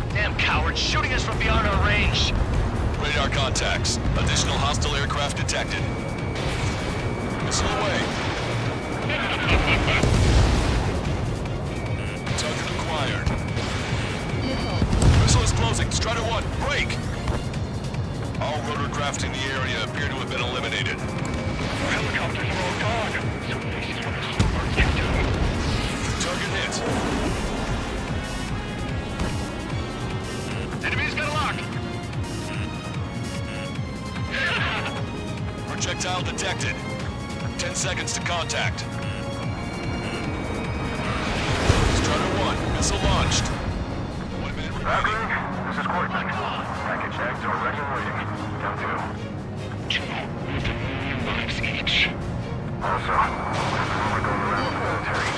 Speaker 2: Damn cowards, shooting us from beyond our range.
Speaker 9: Radar contacts. Additional hostile aircraft detected. Missile away. Target acquired. Missile is closing. Strider 1, break! All rotorcraft in the area appear to have been eliminated.
Speaker 2: Our helicopters are all gone. Some places where the super kept doing.
Speaker 9: Target hit.
Speaker 2: Enemy's got a lock.
Speaker 9: Projectile detected. 10 seconds to contact. Strider 1, missile launched. 1 minute remaining.
Speaker 17: This is Courtney. Package X direct and waiting. Down 2.
Speaker 2: 2 with a million lives each.
Speaker 17: Also, we're going around with the military.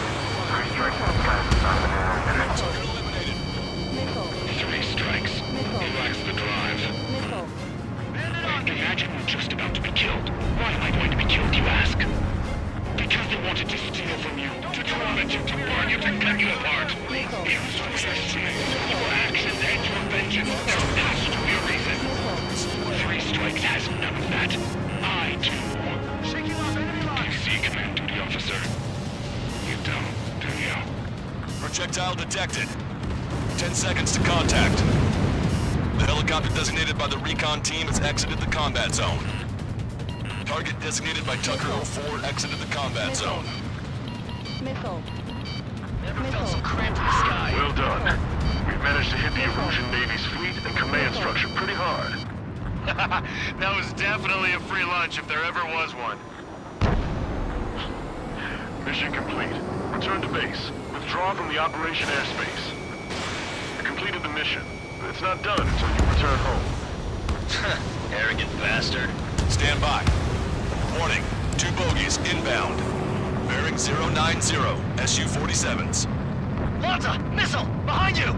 Speaker 17: 3 strikes in the sky at the time of the minute.
Speaker 9: Target eliminated.
Speaker 2: 3 strikes. He lacks the drive. Imagine we're just about to be killed. Why am I going to be killed, you ask? Because they wanted to steal from you, to torment you, to burn you, to cut you apart. It was for your strength, your actions, and your vengeance. There has to be a reason. 3 strikes has none of that. I do. Shake you up, enemy line. Do you see, Command Duty Officer? You don't, do you?
Speaker 9: Projectile detected. 10 seconds to contact. The helicopter designated by the recon team has exited the combat zone. Target designated by Tucker 04 exited the combat zone.
Speaker 10: Missile.
Speaker 2: Never felt so cramped in the sky.
Speaker 7: Well done. We've managed to hit the Erusian Navy's fleet and command structure pretty hard.
Speaker 2: That was definitely a free lunch if there ever was one.
Speaker 7: Mission complete. Return to base. Withdraw from the operation airspace. You completed the mission, but it's not done until you return home.
Speaker 2: Arrogant bastard.
Speaker 9: Stand by. Warning, 2 bogies inbound. Bearing 090, Su-47s.
Speaker 2: Lanza! Missile! Behind you!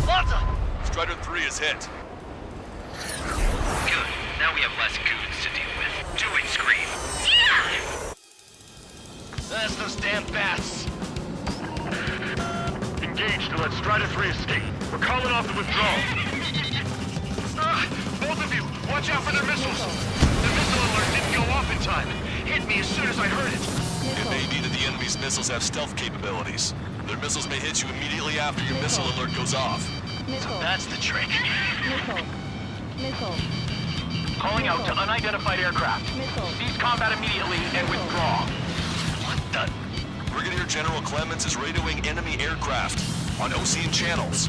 Speaker 2: Lanza!
Speaker 9: Strider 3 is hit.
Speaker 2: Good. Now we have less goons to deal with. Do it, Scream. That's those damn bats.
Speaker 7: Engage to let Strider 3 escape. We're calling off the withdrawal.
Speaker 2: Both of you, watch out for their missiles. The missile alert didn't go off in time. Hit me as soon as I heard it.
Speaker 9: It may be that the enemy's missiles have stealth capabilities. Their missiles may hit you immediately after your missile alert goes off.
Speaker 10: Missile.
Speaker 2: That's the trick.
Speaker 10: Missile. Missile.
Speaker 2: Calling out to unidentified aircraft.
Speaker 10: Missile.
Speaker 2: Cease combat immediately and withdraw. What the?
Speaker 9: Brigadier General Clemens is radioing enemy aircraft on Ocean channels.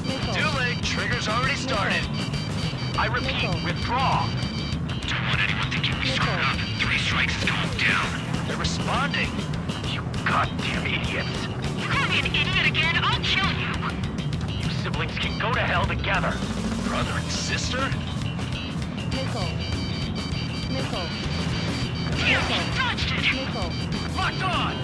Speaker 10: Missile.
Speaker 2: Too late. Trigger's already started. I repeat, withdraw. Don't want anyone thinking we screwed up. 3 strikes has calmed down. They're responding. You goddamn idiots.
Speaker 11: You call me an idiot again, I'll kill you.
Speaker 2: You siblings can go to hell together. Brother and sister?
Speaker 10: Missile. Missile.
Speaker 11: Damn, he dodged it.
Speaker 10: Missile.
Speaker 2: Locked on!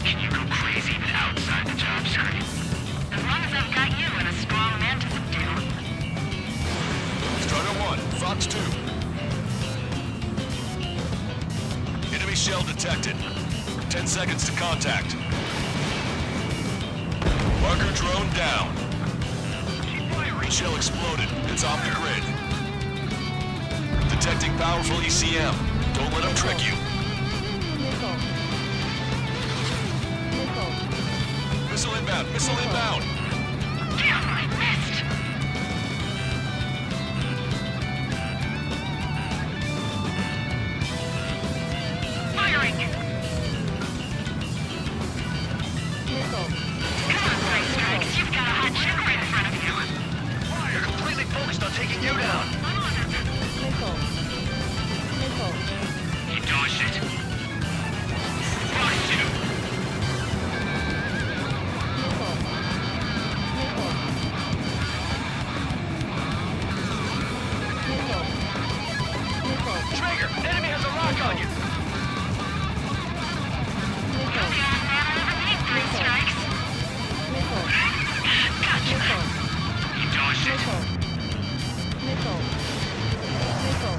Speaker 11: Can you go crazy even outside the job screen? As long as I've got you and a strong man to subdue.
Speaker 9: Strider 1, Fox 2. Enemy shell detected. 10 seconds to contact. Marker drone down. Shell exploded. It's off the grid. Detecting powerful ECM. Don't let them trick you.
Speaker 10: Missile. Missile.
Speaker 9: Missile inbound. Missile inbound.
Speaker 11: Damn, I missed. Firing.
Speaker 10: Missile.
Speaker 11: Come on, Bright Strikes. You've got a hot chick right in front of you.
Speaker 2: You're completely focused on taking you down.
Speaker 10: Missile. Missile.
Speaker 2: He dodged it. Fox 2.
Speaker 10: Missile. Missile. Missile. Missile.
Speaker 2: Trigger, enemy has a rock on you.
Speaker 10: Missile.
Speaker 11: Bright Strikes.
Speaker 10: Missile.
Speaker 11: Gotcha.
Speaker 2: He dodged it.
Speaker 10: Missile. Missile. Missile.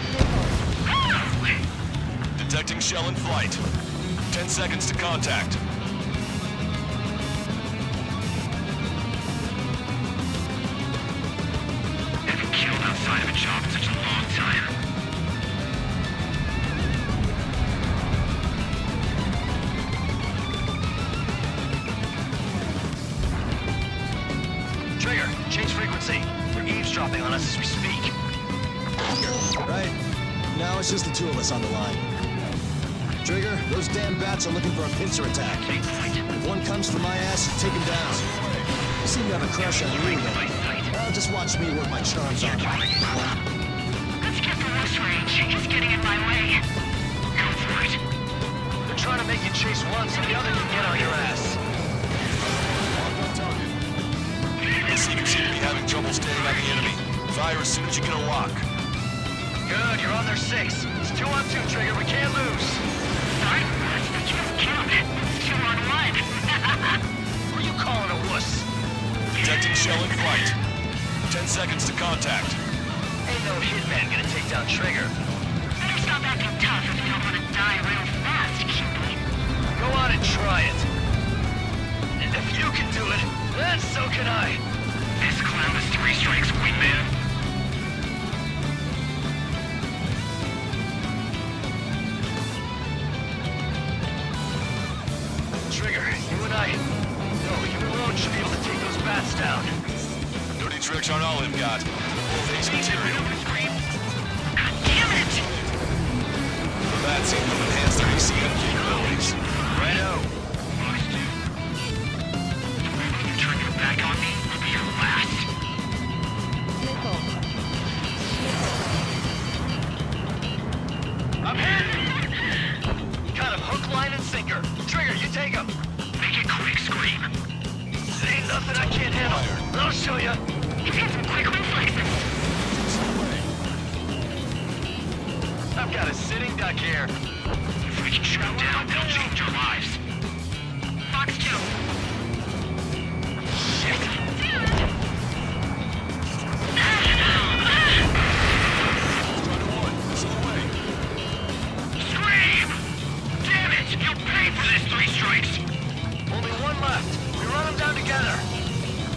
Speaker 10: Missile.
Speaker 9: Detecting shell in flight. 10 seconds to contact.
Speaker 2: Haven't killed outside of a job in such a long time. Trigger, change frequency. They're eavesdropping on us as we speak.
Speaker 3: Right. Now it's just the 2 of us on the line. Trigger, those damn bats are looking for a pincer attack. If one comes for my ass, take him down. You seem to have a crush on you again. Well, just watch me work my charms on him.
Speaker 11: Let's get the loose range. He's getting in my way. Go for it.
Speaker 2: They're trying to make you chase one so the other can get on your ass.
Speaker 9: You seem to be having trouble staying on the enemy. Fire as soon as you get a lock.
Speaker 2: Good, you're on their 6. It's 2 on 2, Trigger. We can't lose.
Speaker 11: Sorry, that's the kill count. It's 2 on 1.
Speaker 2: Who are you calling a wuss?
Speaker 9: Detecting shell in flight. 10 seconds to contact.
Speaker 2: Ain't no hitman gonna take down Trigger.
Speaker 11: Better stop acting tough if you don't want to die real fast, cutie.
Speaker 2: Go on and try it. And if you can do it, then so can I? This clown is 3 strikes, wingman. Trigger, you and I... No, you alone should be able to take those bats down.
Speaker 9: Dirty tricks aren't all they've got. Both ace material.
Speaker 2: God damn it!
Speaker 9: The bats seem to enhance their ACM capabilities.
Speaker 2: Righto. You turn your back on me, I'll be your last. I'm hit! Got him hook, line, and sinker. Trigger, you take him. Make it quick, Scream. Ain't nothing I can't handle, but I'll show ya. You've got some quick reflexes. I've got a sitting duck here. If we can shoot him down, they'll change our lives. Fox 2. Shit. Scream! Damn it! You'll pay for this 3 strikes. Only one left. We run them down together.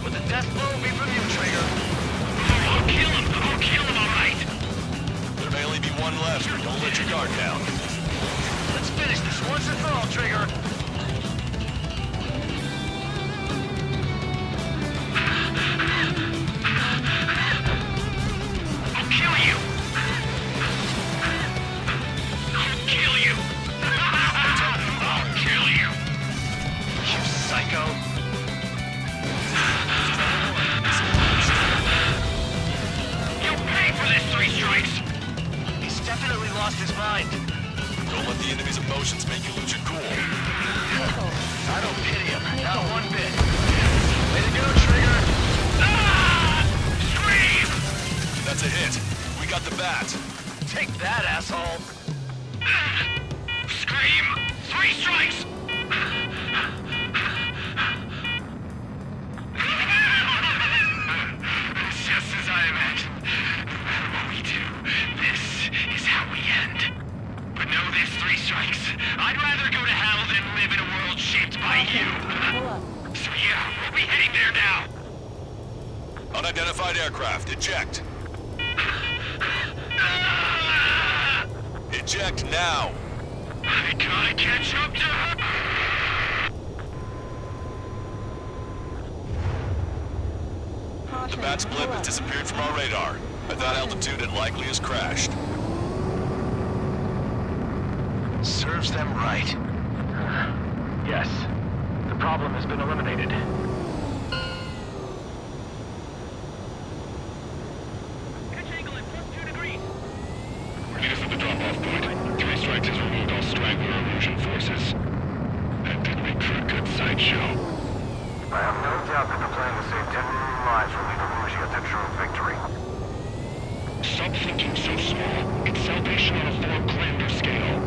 Speaker 2: But the death blow will be from you, Trigger. I'll kill him. I'll kill him, all right.
Speaker 9: There may only be one left. Don't let your guard down.
Speaker 2: Let's finish this once and for all, Trigger. I'll kill you. I'll kill you. I'll kill you. You psycho. You'll pay for this 3 strikes. He's definitely lost his mind.
Speaker 9: Don't let the enemy's emotions make you lose your cool.
Speaker 2: I don't pity him, not one bit. Way to go, Trigger! Ah! Scream!
Speaker 9: That's a hit. We got the bat.
Speaker 2: Take that, asshole! Scream! 3 strikes! Just as I imagined. No matter what we do, this is how we end. But know this, 3 strikes. I'd rather go to hell than live in a world shaped by you. So yeah, we'll be heading there now.
Speaker 9: Unidentified aircraft, eject. Eject now.
Speaker 2: I gotta catch up to her.
Speaker 9: The bat's blip has disappeared from our radar. At that altitude, it likely has crashed.
Speaker 2: Serves them right. Yes. The problem has been eliminated.
Speaker 18: Meet us at the drop-off point. 3 strikes has removed all strangler illusion forces. That did make for a good sideshow.
Speaker 17: I have no doubt that the plan to save 10 million lives will lead Illusia to true victory.
Speaker 18: Stop thinking so small. It's salvation on a 4-grander scale.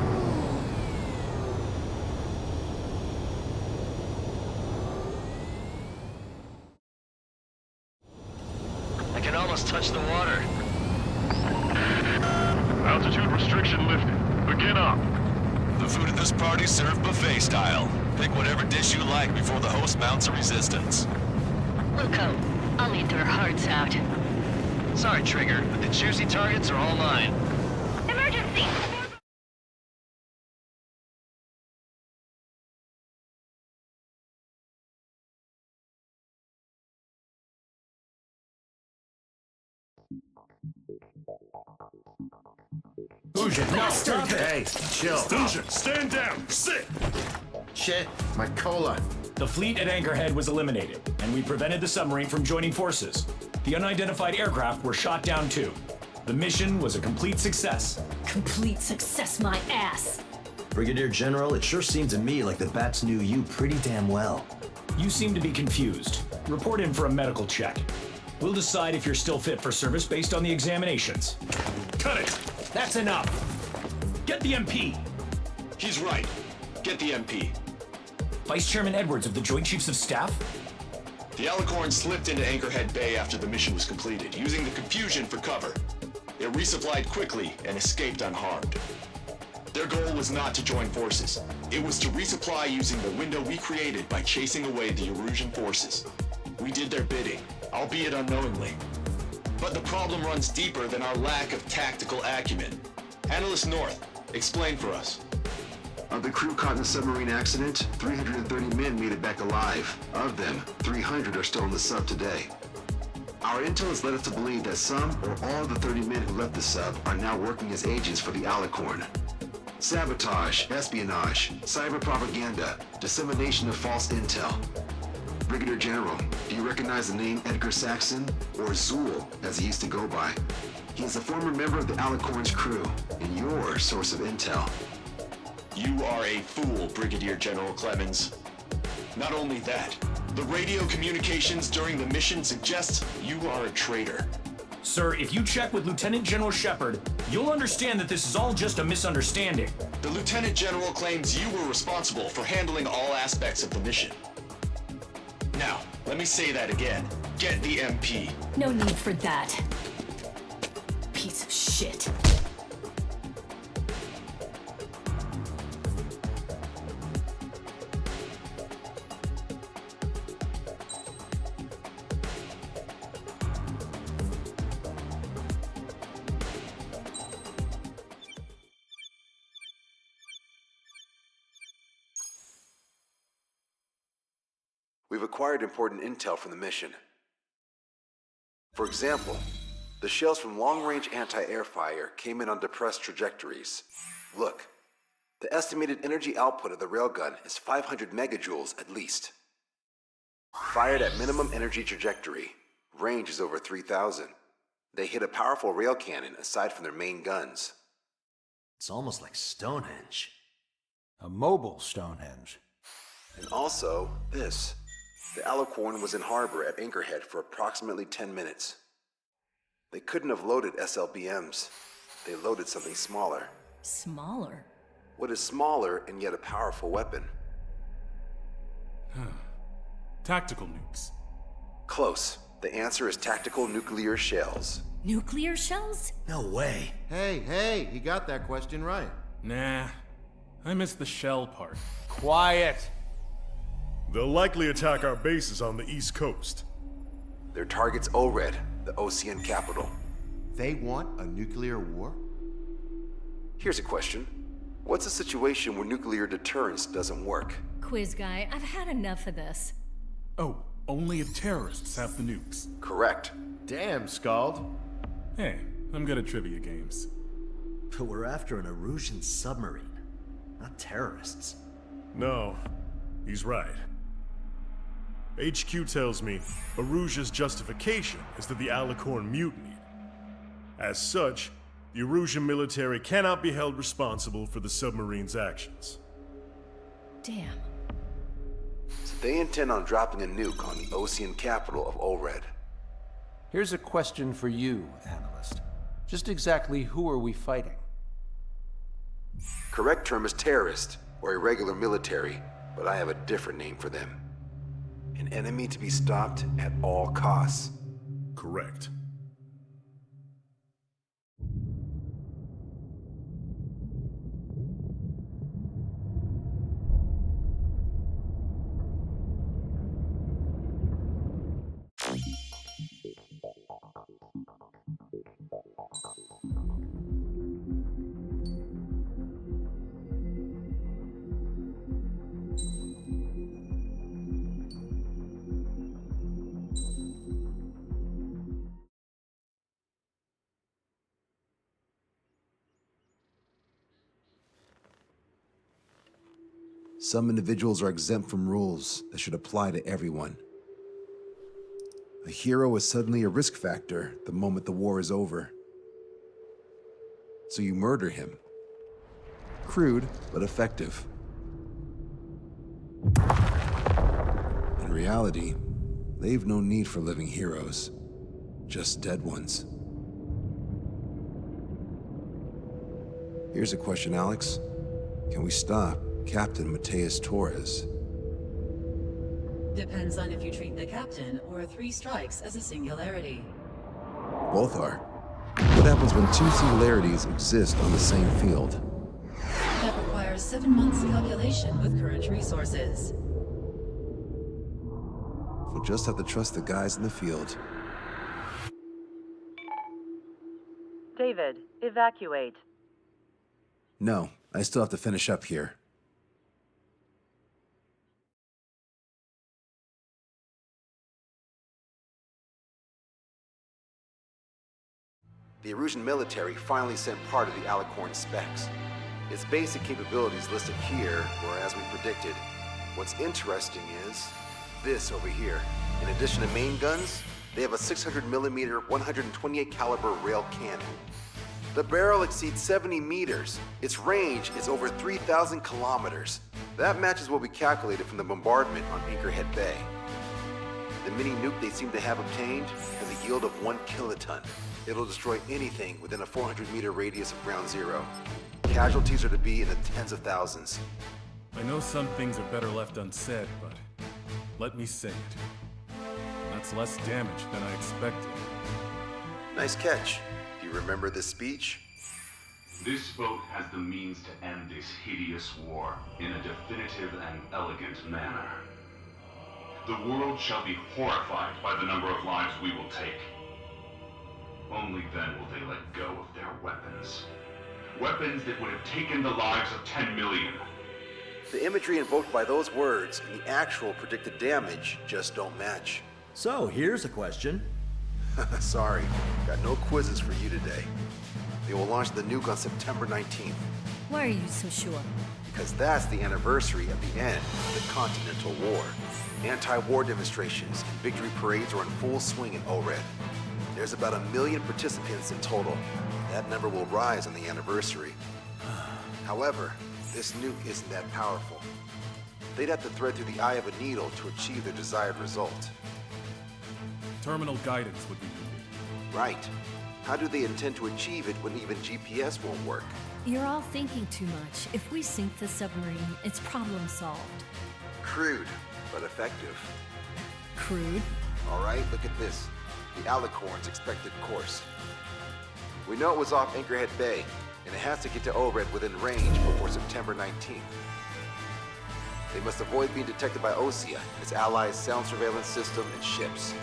Speaker 2: I can almost touch the water.
Speaker 18: Altitude restriction lifted. Begin up.
Speaker 9: The food at this party served buffet style. Pick whatever dish you like before the host mounts a resistance.
Speaker 11: Wilco, I'll eat their hearts out.
Speaker 2: Sorry, Trigger, but the juicy targets are all mine.
Speaker 11: Emergency!
Speaker 4: Fusion, no, stop it! Hey, chill.
Speaker 7: Fusion, stand down! Sit!
Speaker 4: Shit, my cola.
Speaker 5: The fleet at Anchorhead was eliminated, and we prevented the submarine from joining forces. The unidentified aircraft were shot down too. The mission was a complete success.
Speaker 6: Complete success, my ass.
Speaker 3: Brigadier General, it sure seemed to me like the bats knew you pretty damn well.
Speaker 5: You seem to be confused. Report in for a medical check. We'll decide if you're still fit for service based on the examinations.
Speaker 7: Cut it!
Speaker 5: That's enough! Get the MP!
Speaker 9: He's right. Get the MP.
Speaker 5: Vice Chairman Edwards of the Joint Chiefs of Staff?
Speaker 9: The Alicorn slipped into Anchorhead Bay after the mission was completed, using the confusion for cover. It resupplied quickly and escaped unharmed. Their goal was not to join forces. It was to resupply using the window we created by chasing away the Erusian forces.
Speaker 19: We did their bidding, albeit unknowingly. But the problem runs deeper than our lack of tactical acumen. Analyst North, explain for us.
Speaker 13: Of the crew caught in the submarine accident, 330 men made it back alive. Of them, 300 are still in the sub today. Our intel has led us to believe that some or all of the 30 men who left the sub are now working as agents for the Alicorn. Sabotage, espionage, cyber propaganda, dissemination of false intel. Brigadier General, do you recognize the name Edgar Saxon, or Zool, as he used to go by? He is a former member of the Alicorn's crew, and your source of intel.
Speaker 19: You are a fool, Brigadier General Clemens. Not only that, the radio communications during the mission suggest you are a traitor.
Speaker 5: Sir, if you check with Lieutenant General Shepard, you'll understand that this is all just a misunderstanding.
Speaker 19: The Lieutenant General claims you were responsible for handling all aspects of the mission. Now, let me say that again. Get the MP.
Speaker 6: No need for that. Piece of shit.
Speaker 1: We've acquired important intel from the mission. For example, the shells from long-range anti-air fire came in on depressed trajectories. Look, the estimated energy output of the railgun is 500 megajoules at least. Fired at minimum energy trajectory, range is over 3,000. They hit a powerful rail cannon aside from their main guns.
Speaker 4: It's almost like Stonehenge.
Speaker 8: A mobile Stonehenge.
Speaker 1: And also, this. The Alicorn was in harbor at Anchorhead for approximately 10 minutes. They couldn't have loaded SLBMs. They loaded something smaller.
Speaker 6: Smaller?
Speaker 1: What is smaller and yet a powerful weapon?
Speaker 12: Tactical nukes.
Speaker 1: Close. The answer is tactical nuclear shells.
Speaker 6: Nuclear shells?
Speaker 4: No way. Hey, he got that question right.
Speaker 12: Nah, I missed the shell part.
Speaker 8: Quiet!
Speaker 7: They'll likely attack our bases on the East Coast.
Speaker 1: Their target's ORED, the Ocean capital.
Speaker 4: They want a nuclear war?
Speaker 1: Here's a question. What's a situation where nuclear deterrence doesn't work?
Speaker 6: Quiz guy, I've had enough of this.
Speaker 12: Oh, only if terrorists have the nukes.
Speaker 1: Correct.
Speaker 4: Damn, Scald.
Speaker 12: Hey, I'm good at trivia games.
Speaker 4: But we're after an Erusian submarine, not terrorists.
Speaker 7: No, he's right. HQ tells me Erusia's justification is that the Alicorn mutinied. As such, the Erusian military cannot be held responsible for the submarine's actions.
Speaker 6: Damn.
Speaker 1: So they intend on dropping a nuke on the Ocean capital of ORED.
Speaker 8: Here's a question for you, analyst. Just exactly who are we fighting?
Speaker 1: Correct term is terrorist, or irregular military, but I have a different name for them. An enemy to be stopped at all costs.
Speaker 7: Correct.
Speaker 13: Some individuals are exempt from rules that should apply to everyone. A hero is suddenly a risk factor the moment the war is over. So you murder him. Crude, but effective. In reality, they've no need for living heroes, just dead ones. Here's a question, Alex. Can we stop Captain Mateus Torres?
Speaker 14: Depends on if you treat the captain or 3 strikes as a singularity.
Speaker 13: Both are. What happens when 2 singularities exist on the same field?
Speaker 14: That requires 7 months calculation with current resources.
Speaker 13: We'll just have to trust the guys in the field.
Speaker 16: David, evacuate.
Speaker 13: No, I still have to finish up here.
Speaker 1: The Erusian military finally sent part of the Alicorn specs. Its basic capabilities listed here were as we predicted. What's interesting is this over here. In addition to main guns, they have a 600mm 128 caliber rail cannon. The barrel exceeds 70 meters. Its range is over 3,000 kilometers. That matches what we calculated from the bombardment on Anchorhead Bay. The mini nuke they seem to have obtained has a yield of 1 kiloton. It'll destroy anything within a 400-meter radius of ground zero. Casualties are to be in the tens of thousands.
Speaker 12: I know some things are better left unsaid, but let me say it. That's less damage than I expected.
Speaker 1: Nice catch. Do you remember this speech?
Speaker 20: This vote has the means to end this hideous war in a definitive and elegant manner. The world shall be horrified by the number of lives we will take. Only then will they let go of their weapons. Weapons that would have taken the lives of 10 million.
Speaker 1: The imagery invoked by those words and the actual predicted damage just don't match.
Speaker 21: So, here's a question.
Speaker 1: Sorry, got no quizzes for you today. They will launch the nuke on September 19th.
Speaker 6: Why are you so sure?
Speaker 1: Because that's the anniversary of the end of the Continental War. Anti-war demonstrations and victory parades are in full swing in ORED. There's about 1 million participants in total. That number will rise on the anniversary. However, this nuke isn't that powerful. They'd have to thread through the eye of a needle to achieve their desired result.
Speaker 12: Terminal guidance would be needed.
Speaker 1: Right. How do they intend to achieve it when even GPS won't work?
Speaker 6: You're all thinking too much. If we sink the submarine, it's problem solved.
Speaker 1: Crude, but effective.
Speaker 6: Crude?
Speaker 1: All right, look at this. The Alicorn's expected course. We know it was off Anchorhead Bay, and it has to get to ORED within range before September 19th. They must avoid being detected by Osea, its allies' sound surveillance system, and ships.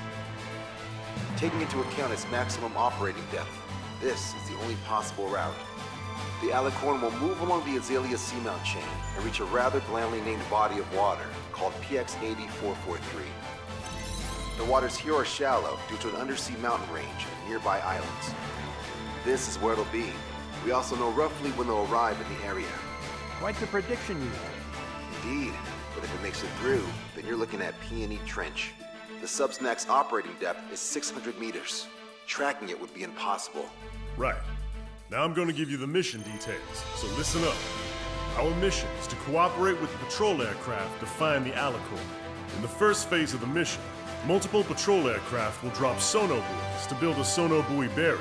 Speaker 1: Taking into account its maximum operating depth, this is the only possible route. The Alicorn will move along the Azalea seamount chain and reach a rather blandly named body of water called PX-8443. The waters here are shallow due to an undersea mountain range and nearby islands. This is where it'll be. We also know roughly when they'll arrive in the area.
Speaker 21: Quite the prediction you have.
Speaker 1: Indeed, but if it makes it through, then you're looking at P&E Trench. The sub's max operating depth is 600 meters. Tracking it would be impossible.
Speaker 7: Right. Now I'm going to give you the mission details, so listen up. Our mission is to cooperate with the patrol aircraft to find the Alicorn. In the first phase of the mission, multiple patrol aircraft will drop sono buoys to build a sono buoy barrier.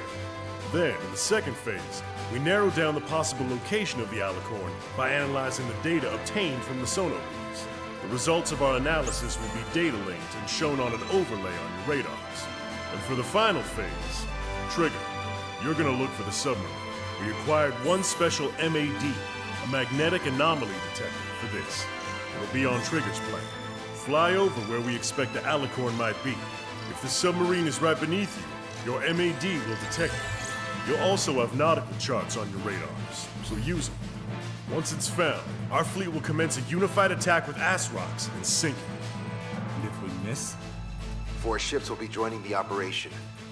Speaker 7: Then, in the second phase, we narrow down the possible location of the Alicorn by analyzing the data obtained from the sono buoys. The results of our analysis will be data linked and shown on an overlay on your radars. And for the final phase, Trigger, you're gonna look for the submarine. We acquired one special MAD, a magnetic anomaly detector, for this. It'll be on Trigger's plane. Fly over where we expect the Alicorn might be. If the submarine is right beneath you, your MAD will detect it. You'll also have nautical charts on your radars, so use them. Once it's found, our fleet will commence a unified attack with ass rocks and sink it.
Speaker 12: And if we miss?
Speaker 1: 4 ships will be joining the operation.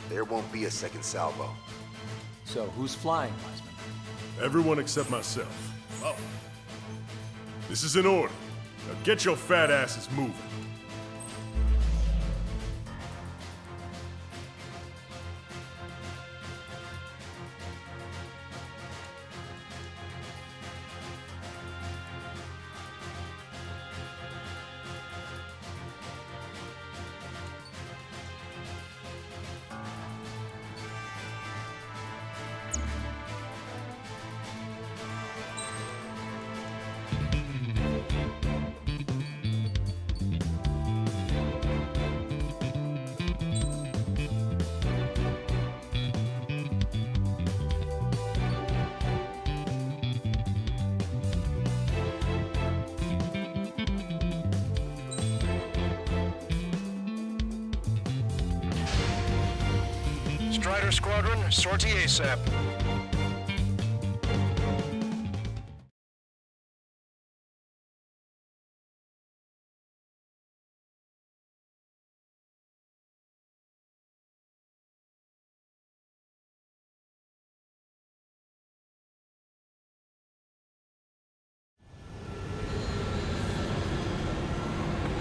Speaker 1: There won't be a second salvo.
Speaker 8: So who's flying, Basmi?
Speaker 7: Everyone except myself. Oh. This is in order. Now get your fat asses moving.
Speaker 15: Strider Squadron, sortie ASAP.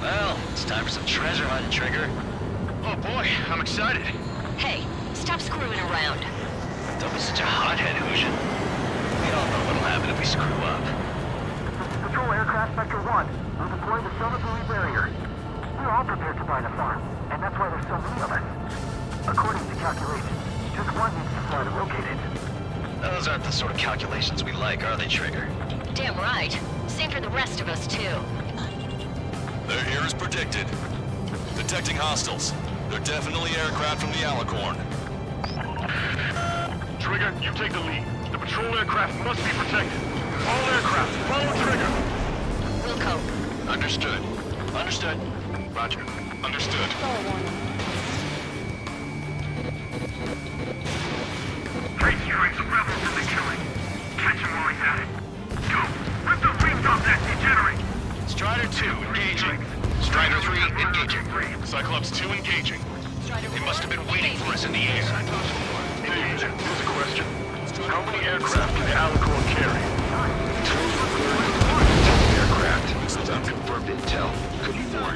Speaker 2: Well, it's time for some treasure hunting, Trigger.
Speaker 15: Oh boy, I'm excited.
Speaker 11: Hey, stop screwing around.
Speaker 2: Don't be such a hothead, Hoosian. We all know what'll happen if we screw up.
Speaker 10: Patrol aircraft Sector 1. We're deploying the Silahkan barrier. We're all prepared to buy the farm, and that's why there's so many of us. According to calculations, just one needs to fly to locate it.
Speaker 2: Those aren't the sort of calculations we like, are they, Trigger?
Speaker 11: Damn right. Same for the rest of us, too.
Speaker 9: They're here as predicted. Detecting hostiles. They're definitely aircraft from the Alicorn.
Speaker 7: Trigger, you take the lead. The patrol aircraft must be protected. All aircraft, follow Trigger.
Speaker 11: Wilco.
Speaker 2: Understood. Understood.
Speaker 7: Roger. Understood.
Speaker 10: Three strikes, rebels in the killing. Catch him while he's at it. Go! Rip the wings off that degenerate!
Speaker 15: Strider 2, engaging. Strider 3, engaging.
Speaker 7: Cyclops 2 engaging.
Speaker 15: They must have been waiting for us in the air.
Speaker 7: Here's a question. How many aircraft can the Alicorn carry?
Speaker 13: 2 aircraft. That's unconfirmed intel. Could be more.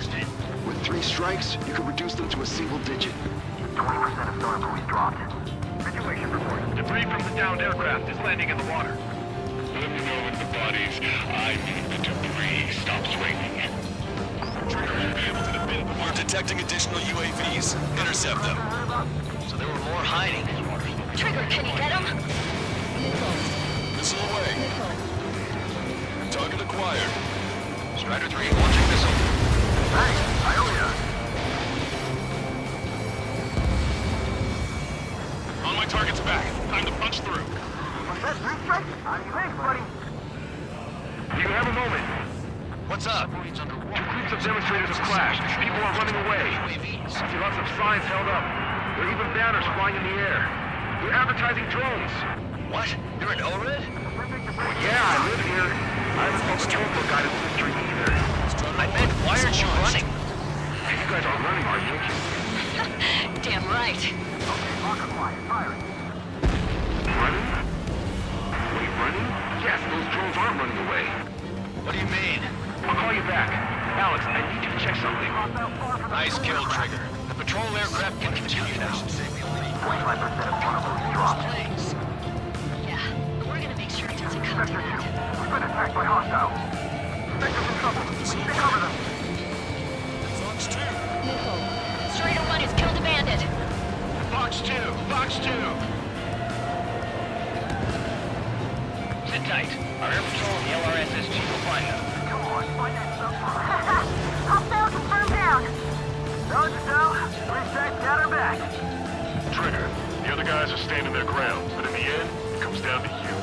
Speaker 13: With 3 strikes, you could reduce them to a single digit.
Speaker 10: 20% of storm buoys dropped. Situation report.
Speaker 15: Debris from the downed aircraft is landing in the water.
Speaker 18: Let me know with the bodies. I mean the debris stops raining.
Speaker 9: Trigger won't be able to defend. We're detecting additional UAVs. Intercept them.
Speaker 2: So there were more hiding.
Speaker 11: Trigger, can you get him?
Speaker 9: Missile away. Target acquired.
Speaker 2: Strider 3, launching missile.
Speaker 10: Hey, I owe ya.
Speaker 7: On my target's back. Time to punch through.
Speaker 10: What's that, 3 strikes? Thanks, buddy.
Speaker 7: You have a moment.
Speaker 2: What's up?
Speaker 7: 2 groups of demonstrators have clashed. People are running away. I see lots of signs held up. There are even banners flying in the air. They're advertising drones.
Speaker 2: What? You're an ORED?
Speaker 7: Well, yeah, I live here. I haven't spoken to for guidance history either.
Speaker 2: I meant, why aren't you running?
Speaker 7: You guys aren't running, are you?
Speaker 11: Damn right.
Speaker 10: Okay, lock and quiet. Firing.
Speaker 7: Running? Wait, running? Yes, those drones aren't running away.
Speaker 2: What do you mean?
Speaker 7: I'll call you back. Alex, I need you to check something.
Speaker 2: Nice kill, Trigger. The patrol aircraft can continue now.
Speaker 10: 25% of storm buoys dropped.
Speaker 11: Yeah, but we're gonna make sure it doesn't come to
Speaker 10: Sector 2.
Speaker 11: that.
Speaker 10: We've been attacked by hostiles. Sector's in trouble. We need to cover them.
Speaker 7: Fox 2.
Speaker 11: Strider 1 has killed a bandit.
Speaker 15: Fox 2, Fox 2. Sit tight. Our air patrol and the LRSSG will find them.
Speaker 10: Come on, find that stuff. Hostile confirmed down. Dodge cell. 3 strikes got her back.
Speaker 7: Trigger, the other guys are standing their ground, but in the end, it comes down to you.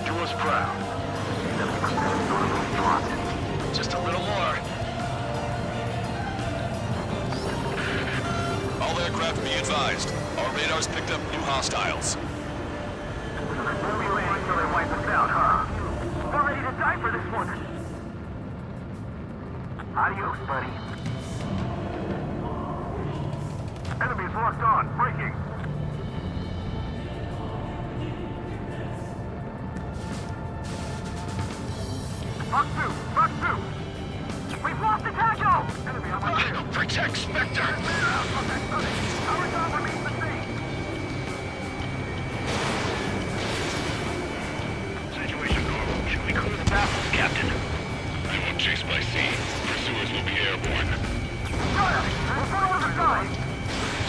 Speaker 7: Do us proud.
Speaker 10: 70% of storm buoys dropped.
Speaker 2: Just a little more.
Speaker 9: All aircraft be advised. Our radars picked up new hostiles.
Speaker 10: We'll be waiting until they wipe us out, huh? We're ready to die for this one. Adios, buddy. Enemies locked on. Breaking. Fox 2! Fox 2! We've lost the tackle! Enemy on my tail.
Speaker 15: Protect Spectre!
Speaker 10: Our job remains the same.
Speaker 15: Situation normal. Should we clear the baffles, Captain?
Speaker 18: I won't chase by sea. Pursuers will be airborne.
Speaker 10: Got him! We'll put over the side!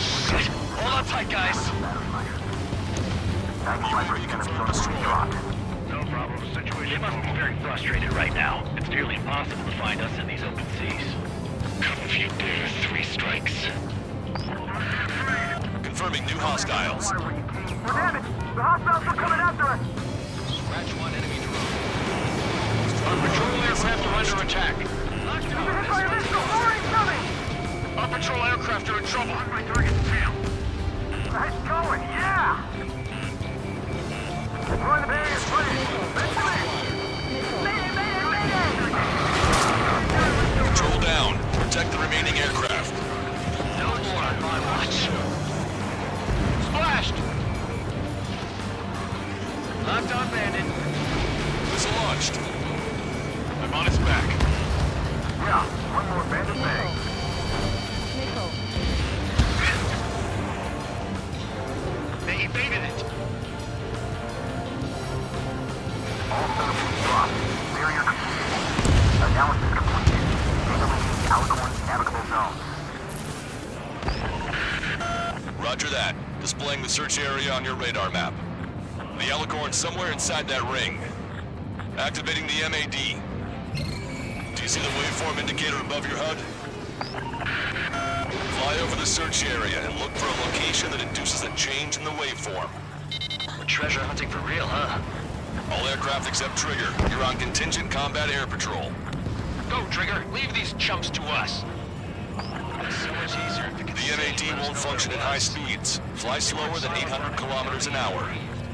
Speaker 2: Shit! Hold on tight, guys.
Speaker 10: 95% of storm buoys dropped.
Speaker 15: No problem. Situation must be very frustrated right now. It's nearly impossible to find us in these open seas.
Speaker 18: Come if you dare. 3 strikes.
Speaker 9: Confirming new hostiles.
Speaker 10: We're damaged! The hostiles are coming after us!
Speaker 2: Scratch 1 enemy drone.
Speaker 15: Our patrol aircraft are under attack.
Speaker 10: We've been hit by a missile! Already coming!
Speaker 15: Our patrol aircraft are in trouble.
Speaker 10: On my target's tail. Nice going, yeah! Run the barriers, please!
Speaker 9: Control down. Protect the remaining aircraft.
Speaker 15: No more on my watch. Splashed! Locked on Bandit.
Speaker 9: Missile launched.
Speaker 18: I'm on its back.
Speaker 10: Yeah, one more Bandit bang.
Speaker 15: They evaded it.
Speaker 10: All citizens dropped. Barrier complete. Analysis complete. Data-linking Alicorn navigable zone.
Speaker 9: Roger that. Displaying the search area on your radar map. The Alicorn's somewhere inside that ring. Activating the MAD. Do you see the waveform indicator above your HUD? Fly over the search area and look for a location that induces a change in the waveform.
Speaker 15: We're treasure hunting for real, huh?
Speaker 9: All aircraft except Trigger, you're on contingent combat air patrol.
Speaker 15: Go, Trigger. Leave these chumps to us. It's so much easier if you can
Speaker 9: The MAD won't function at high speeds. Fly slower than 800 kilometers an hour.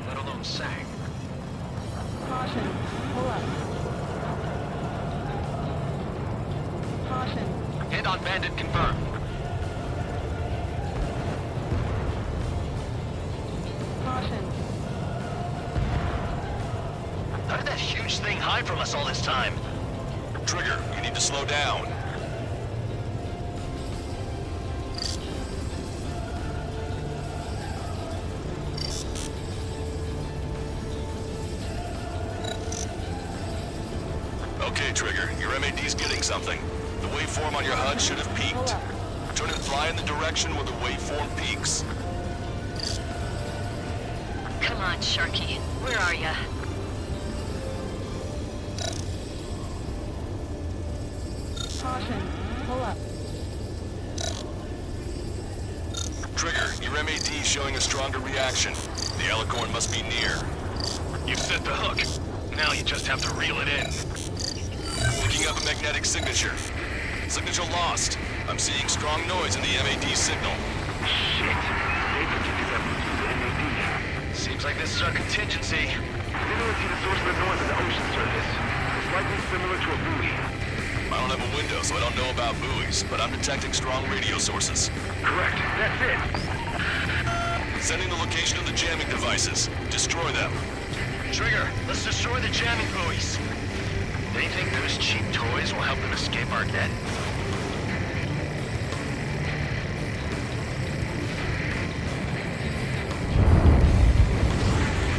Speaker 15: Let alone sang.
Speaker 17: Caution. Pull up. Caution.
Speaker 15: Hit on Bandit confirmed.
Speaker 17: Caution.
Speaker 15: How did that huge thing hide from us all this time?
Speaker 9: Trigger, you need to slow down. Okay, Trigger, your MAD's getting something. The waveform on your HUD should have peaked. Turn and fly in the direction where the waveform peaks.
Speaker 22: Come on, Sharky. Where are ya?
Speaker 17: Caution. Pull up.
Speaker 9: Trigger, your MAD's showing a stronger reaction. The Alicorn must be near.
Speaker 15: You've set the hook. Now you just have to reel it in.
Speaker 9: Picking up a magnetic signature. Signature lost. I'm seeing strong noise in the MAD signal.
Speaker 15: Shit. David can do that through the MAD. Seems like this is our contingency.
Speaker 10: Anyone see the source of the noise in the ocean surface? It's likely similar to a buoy.
Speaker 9: I don't have a window, so I don't know about buoys, but I'm detecting strong radio sources.
Speaker 10: Correct. That's it.
Speaker 9: Sending the location of the jamming devices. Destroy them.
Speaker 15: Trigger, let's destroy the jamming buoys. They think those cheap toys will help them escape our net?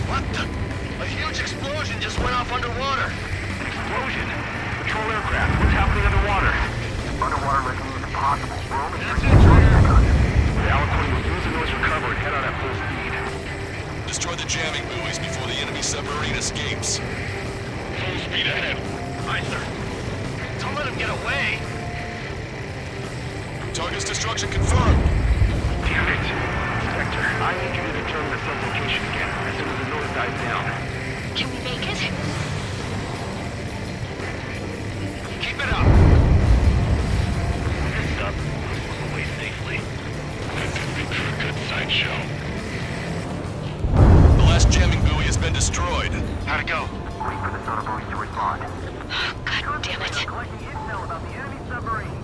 Speaker 15: What the? A huge explosion just went off underwater.
Speaker 10: Explosion? Patrol aircraft. What's happening underwater? Underwater rescue is impossible. We're only 3 seconds. The Alicorn will use the noise recover and head out at full speed.
Speaker 9: Destroy the jamming buoys before the enemy submarine escapes.
Speaker 18: Full speed ahead.
Speaker 15: Aye, sir. Don't let him get away.
Speaker 9: Target's destruction confirmed.
Speaker 10: Damn it. Sector, I need you to determine the sun's location again as soon as the noise dies down.
Speaker 22: Can we make it?
Speaker 15: Keep it up. Heads up. Away safely.
Speaker 18: That could be a good sideshow.
Speaker 9: The last jamming buoy has been destroyed.
Speaker 15: How'd it go?
Speaker 10: Wait for the sonar buoys to respond.
Speaker 22: God damn it.
Speaker 10: Collecting intel about the enemy submarine.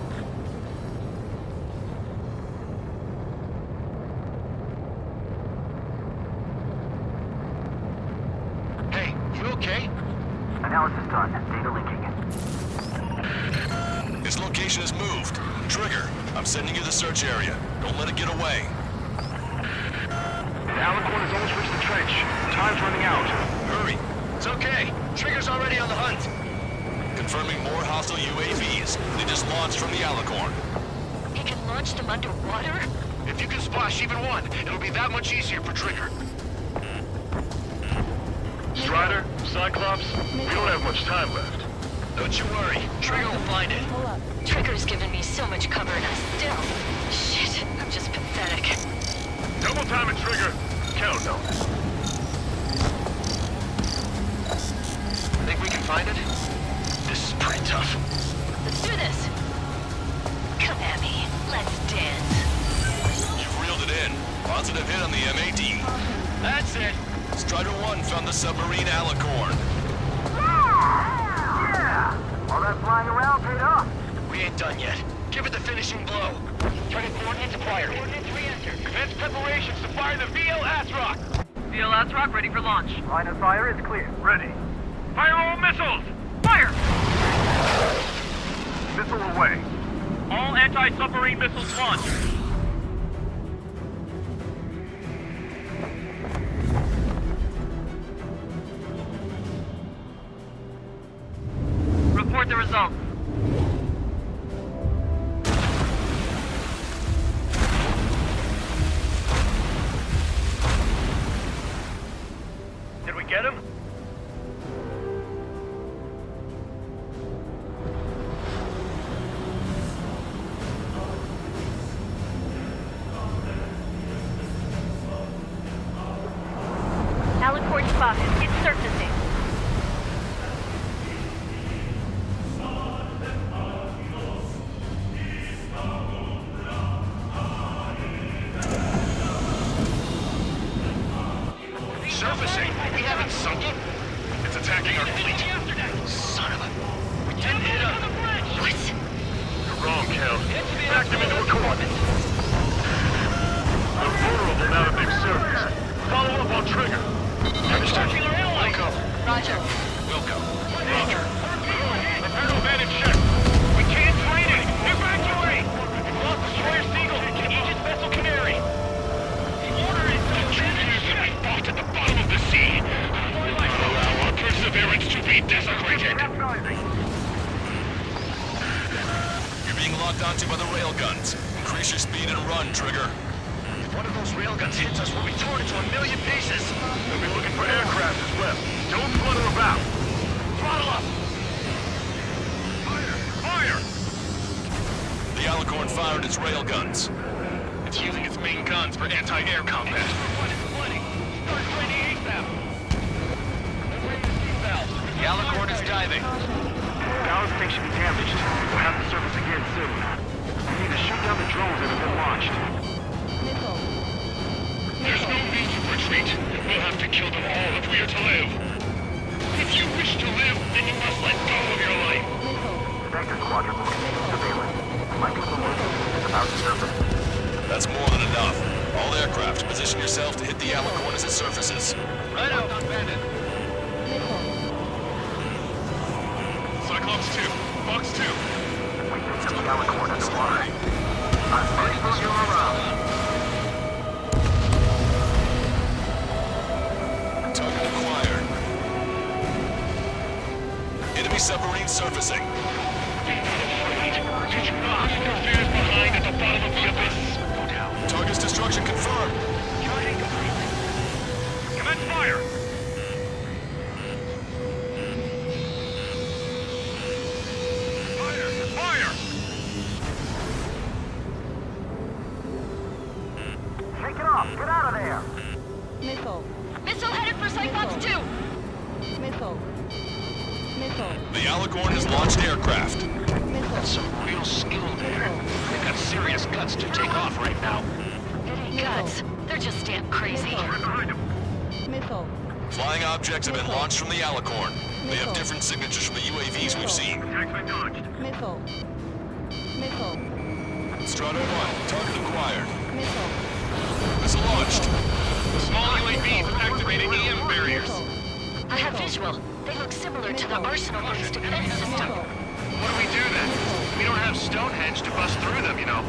Speaker 15: Hey, you okay?
Speaker 10: Analysis done. Data linking.
Speaker 9: Its location is moved. Trigger, I'm sending you the search area. Don't let it get away.
Speaker 10: The Alicorn has almost reached the trench. Time's running out.
Speaker 9: Hurry.
Speaker 15: It's okay. Trigger's already on the hunt.
Speaker 9: Confirming more hostile UAVs. They just launched from the Alicorn.
Speaker 22: He can launch them underwater?
Speaker 15: If you can splash even one, it'll be that much easier for Trigger.
Speaker 10: Strider, Cyclops, we don't have much time left.
Speaker 15: Don't you worry. Trigger will find it.
Speaker 17: Pull up.
Speaker 22: Trigger's given me so much cover and I still... Shit, I'm just pathetic.
Speaker 10: Double time it, Trigger. Count no.
Speaker 15: Think we can find it? This is pretty tough.
Speaker 22: Let's do this. Come at me. Let's dance.
Speaker 9: You've reeled it in. Positive hit on the MAD.
Speaker 15: That's it.
Speaker 9: Strider 1 found the submarine Alicorn.
Speaker 10: Yeah! All that flying around paid off.
Speaker 15: We ain't done yet. Give it the finishing blow. Target coordinates acquired. Coordinates re-entered. Commence preparations to fire the VL Asrock.
Speaker 16: VL Asrock ready for launch.
Speaker 10: Line of fire is clear.
Speaker 15: Ready. Fire all missiles!
Speaker 16: Fire!
Speaker 10: Missile away.
Speaker 15: All anti-submarine missiles launched.
Speaker 16: Report the results.
Speaker 15: Did we get him?
Speaker 11: Alicorn spotted. It's surfacing.
Speaker 15: Surfacing? We haven't sunk it. It's attacking our fleet. Son of a... We didn't hit him. What? You're wrong, Cal. Back them into a coordinate. They're vulnerable now that they've surfaced. Follow up on trigger. Understood. Wilco.
Speaker 11: Roger.
Speaker 15: Wilco. Roger. Prepare to abandon ship. We can't train it. Evacuate. We've lost destroyer Seagull and Aegis vessel Canary. The order is to
Speaker 18: Intruders have been fought at the bottom of the sea. Allow our perseverance to be desecrated.
Speaker 9: You're being locked onto by the railguns. Increase your speed and run, Trigger.
Speaker 15: If one of those railguns hits us, we'll be torn into a million pieces. We'll be looking for aircraft as well. Don't flutter about. Throttle up. Fire! Fire!
Speaker 9: The Alicorn fired its railguns.
Speaker 15: It's using its main guns for anti-air combat. Start training ASAP. The Alicorn is diving.
Speaker 10: Ballast tank should be damaged. We'll have to surface again soon. We need to shoot down the drones that have been launched.
Speaker 18: There's no need to retreat. We'll have to kill them all if we are to live. If you wish to live, then you must let go of your life.
Speaker 10: Vector squadron will continue surveillance. My people is about to surface.
Speaker 9: That's more than enough. All aircraft, position yourself to hit the Alicorn as it surfaces.
Speaker 15: Right out on Bandit.
Speaker 18: Cyclops 2, Fox 2.
Speaker 10: We picked up the Alicorn underwater. I'm ready for you around.
Speaker 9: Target acquired. Enemy submarine surfacing.
Speaker 18: Did you not? Your fears behind at the bottom of the abyss.
Speaker 15: Go down.
Speaker 9: Target's destruction confirmed.
Speaker 15: Charging completely.
Speaker 18: Commence fire!
Speaker 15: Fire! Fire!
Speaker 10: Shake it off. Get out of there.
Speaker 17: Missile.
Speaker 11: Missile headed for Cyclops 2.
Speaker 17: Missile. Missile.
Speaker 9: The Alicorn has launched aircraft.
Speaker 15: That's some real skill there. They've got serious guts to take off right now.
Speaker 11: Guts. They're just damn crazy.
Speaker 17: Missile.
Speaker 9: Flying objects have been launched from the Alicorn. They have different signatures from the UAVs we've seen.
Speaker 17: Missile. Missile.
Speaker 9: Strider 1, target acquired.
Speaker 17: Missile.
Speaker 9: Missile launched.
Speaker 15: Small UAVs have activated EM barriers.
Speaker 11: I have visual. They look similar to the Arsenal Group's defense system.
Speaker 15: What do we do then? We don't have Stonehenge to bust through them, you know.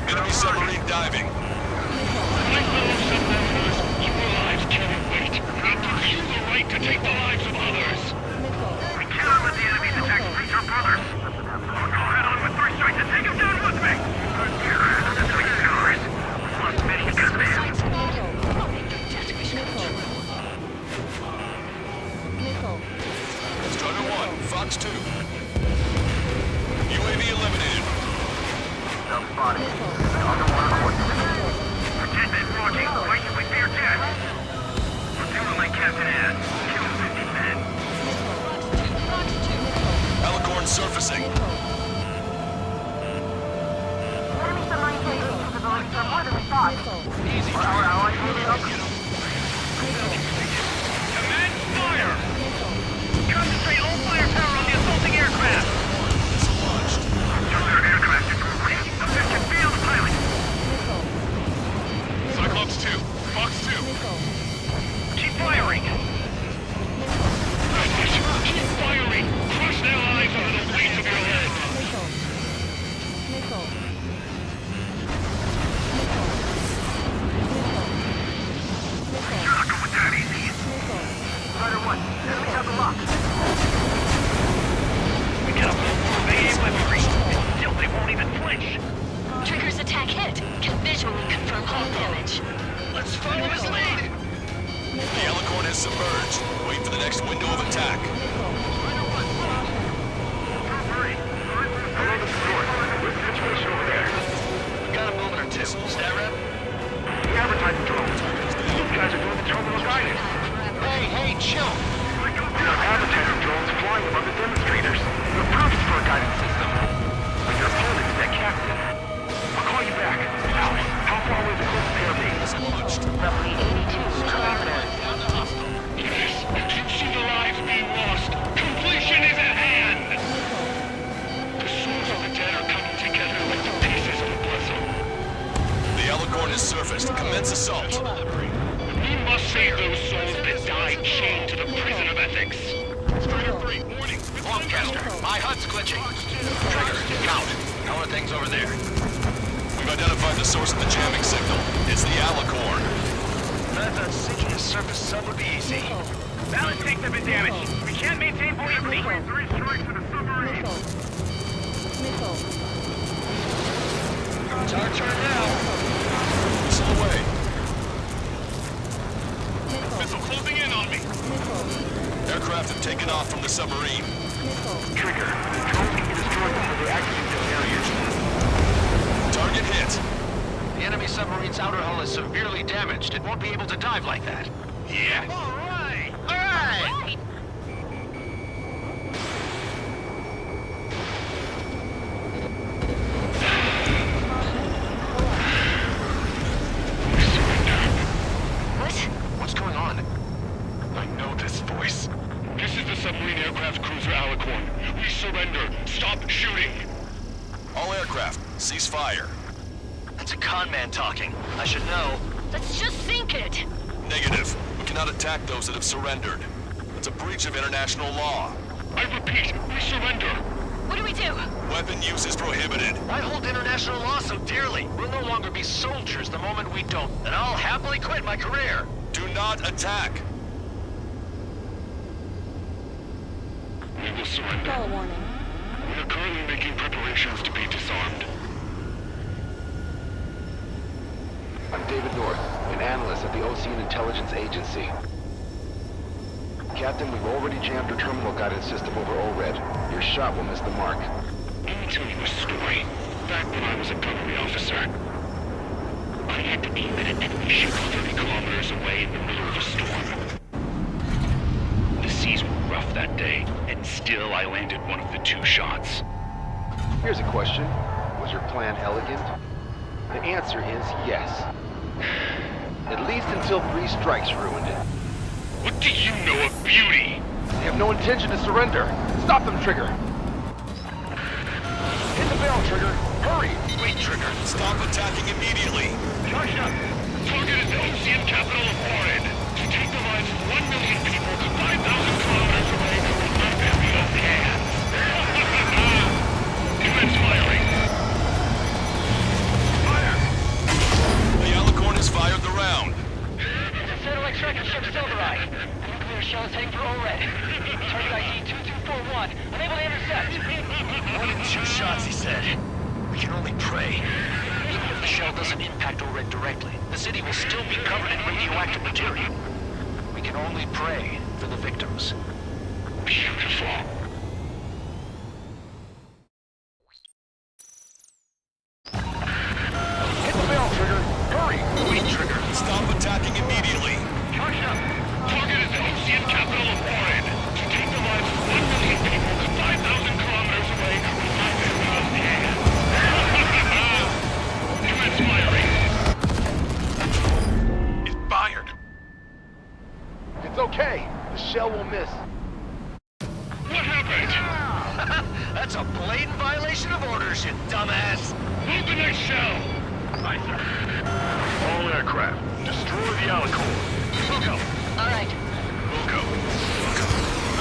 Speaker 9: Enemy submarine diving.
Speaker 18: My fellow submariners, your lives cannot wait. It gives you the right to take the lives of others.
Speaker 10: We cannot let the enemy's attacks reach our brother. I'll go head on with 3 strikes and take him down with me. That's what you guys. We've lost many good men.
Speaker 17: Missile.
Speaker 9: Strider 1, Fox 2. UAV eliminated.
Speaker 10: Self-spotted. Underwater coordinates. spot.
Speaker 15: Easy.
Speaker 10: Our allies moving up.
Speaker 15: Command fire! Concentrate all firepower on the assaulting aircraft!
Speaker 10: Other aircraft is ready. Objective fail the pilot.
Speaker 18: Cyclops 2. Fox 2.
Speaker 15: Keep firing! Keep firing! Crush their eyes under the weight of your head!
Speaker 10: You're not going that easy. Rider 1, enemy have the lock.
Speaker 15: We got a full Mayday weaponry, and still they won't even flinch!
Speaker 22: Trigger's attack hit. Can visually confirm hull damage.
Speaker 15: Let's follow his lead!
Speaker 9: The Alicorn has submerged. Wait for the next window of attack.
Speaker 10: Hello, this is George. What's the situation over there?
Speaker 15: We got a moment or two. Stat rep?
Speaker 10: The advertising drones. These guys are doing the terminal guidance.
Speaker 15: Hey, chill!
Speaker 10: There are advertising drones flying above the demonstrators. They're perfect for a guidance system. But your opponent is that captain. I'll call you back. Now, how far away is the closest airbase?
Speaker 11: Roughly 82 kilometers.
Speaker 15: You've seen the lives being lost. Completion is at hand! The souls of the dead are coming together like the pieces of a puzzle.
Speaker 9: The Alicorn has surfaced. Commence assault.
Speaker 15: We must save those souls that died chained to the prison of ethics.
Speaker 18: Strider 3. Warning.
Speaker 15: Longcaster, my HUD's glitching. Trigger, count. How are things over there?
Speaker 9: We've identified the source of the jamming signal. It's the Alicorn.
Speaker 15: I thought sinking a surface sub would be easy. Balance tanks have been damaged. We can't maintain buoyancy.
Speaker 10: 3 strikes for the submarine.
Speaker 15: It's our turn now.
Speaker 9: Missile away.
Speaker 18: Missile closing in on me.
Speaker 9: Aircraft have taken off from the submarine.
Speaker 10: Trigger. Drones can be destroyed before they activate their barriers.
Speaker 9: Target hit.
Speaker 15: The enemy submarine's outer hull is severely damaged. It won't be able to dive like that.
Speaker 18: Yeah.
Speaker 15: All right!
Speaker 22: What?
Speaker 15: What's going on?
Speaker 18: I know this voice. This is the submarine aircraft cruiser Alicorn. We surrender. Stop shooting.
Speaker 9: All aircraft, cease fire.
Speaker 15: That's a con man talking. I should know.
Speaker 22: Let's just sink it.
Speaker 9: Negative. We cannot attack those that have surrendered. It's a breach of international law.
Speaker 18: I repeat, we surrender.
Speaker 22: What do we do?
Speaker 9: Weapon use is prohibited.
Speaker 15: I hold international law so dearly. We'll no longer be soldiers the moment we don't, and I'll happily quit my career.
Speaker 9: Do not attack.
Speaker 18: We will surrender.
Speaker 17: Call warning.
Speaker 18: We are currently making preparations to be disarmed.
Speaker 1: I'm David North, an analyst at the Ocean Intelligence Agency. Captain, we've already jammed your terminal guidance system over ORED. Your shot will miss the mark.
Speaker 18: Let me tell you a story. Back when I was a gunnery officer, I had to aim at an enemy ship 30 kilometers away in the middle of a storm. The seas were rough that day, and still I landed one of the 2 shots.
Speaker 1: Here's a question. Was your plan elegant? The answer is yes. At least until 3 strikes ruined it.
Speaker 18: What do you know of beauty?
Speaker 1: They have no intention to surrender. Stop them, Trigger. Hit the bell, Trigger. Hurry!
Speaker 9: Wait, Trigger. Stop attacking immediately.
Speaker 18: Charge up. Target is the ocean capital of Warren. To take the lives of 1 million people 5,000 kilometers away from not every can. Commence firing.
Speaker 15: Fire!
Speaker 9: The Alicorn has fired the round.
Speaker 11: Satellite tracking ship Silvereye. Nuclear shells heading for ORED. Target ID 2241. Unable to intercept.
Speaker 15: More than 2 shots, he said. We can only pray. Even if the shell doesn't impact ORED directly, the city will still be covered in radioactive material. We can only pray for the victims.
Speaker 18: Beautiful.
Speaker 1: Hit the bell, Trigger. Hurry!
Speaker 9: Wait, Trigger. Stop attacking immediately.
Speaker 18: Charge up. Target is the ocean capital of Warren. To take the lives of 1 million people 5,000 kilometers away from not every can. Commence firing.
Speaker 10: okay. The shell will miss.
Speaker 18: What happened?
Speaker 15: That's a blatant violation of orders, you dumbass.
Speaker 18: Move the next shell.
Speaker 10: Aye, sir. All aircraft, destroy the Alicorn.
Speaker 15: Wilco. All right.
Speaker 10: Wilco.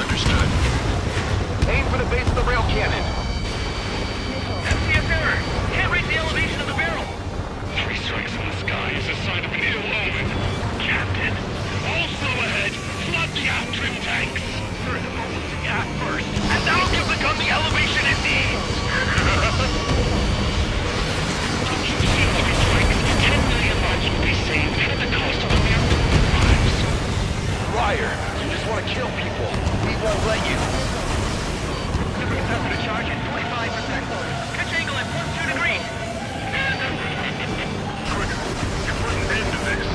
Speaker 10: Understood. Aim for the base of the rail cannon.
Speaker 18: FCS error. Can't reach the elevation of the barrel. 3 strikes in the sky is a sign of an ill omen. Captain, all slow ahead. Flood the aft trim tanks.
Speaker 10: Turn the moment to gas first.
Speaker 18: And that'll give the gun the elevation it needs. Don't you see 3 strikes? 10 million lives will be saved at the cost of a mere 4 lives.
Speaker 10: Liar. You just want to kill people. We won't let you.
Speaker 18: Temperature charge at 25%. Pitch angle at 12 degrees.
Speaker 10: Trigger, you put an end to this.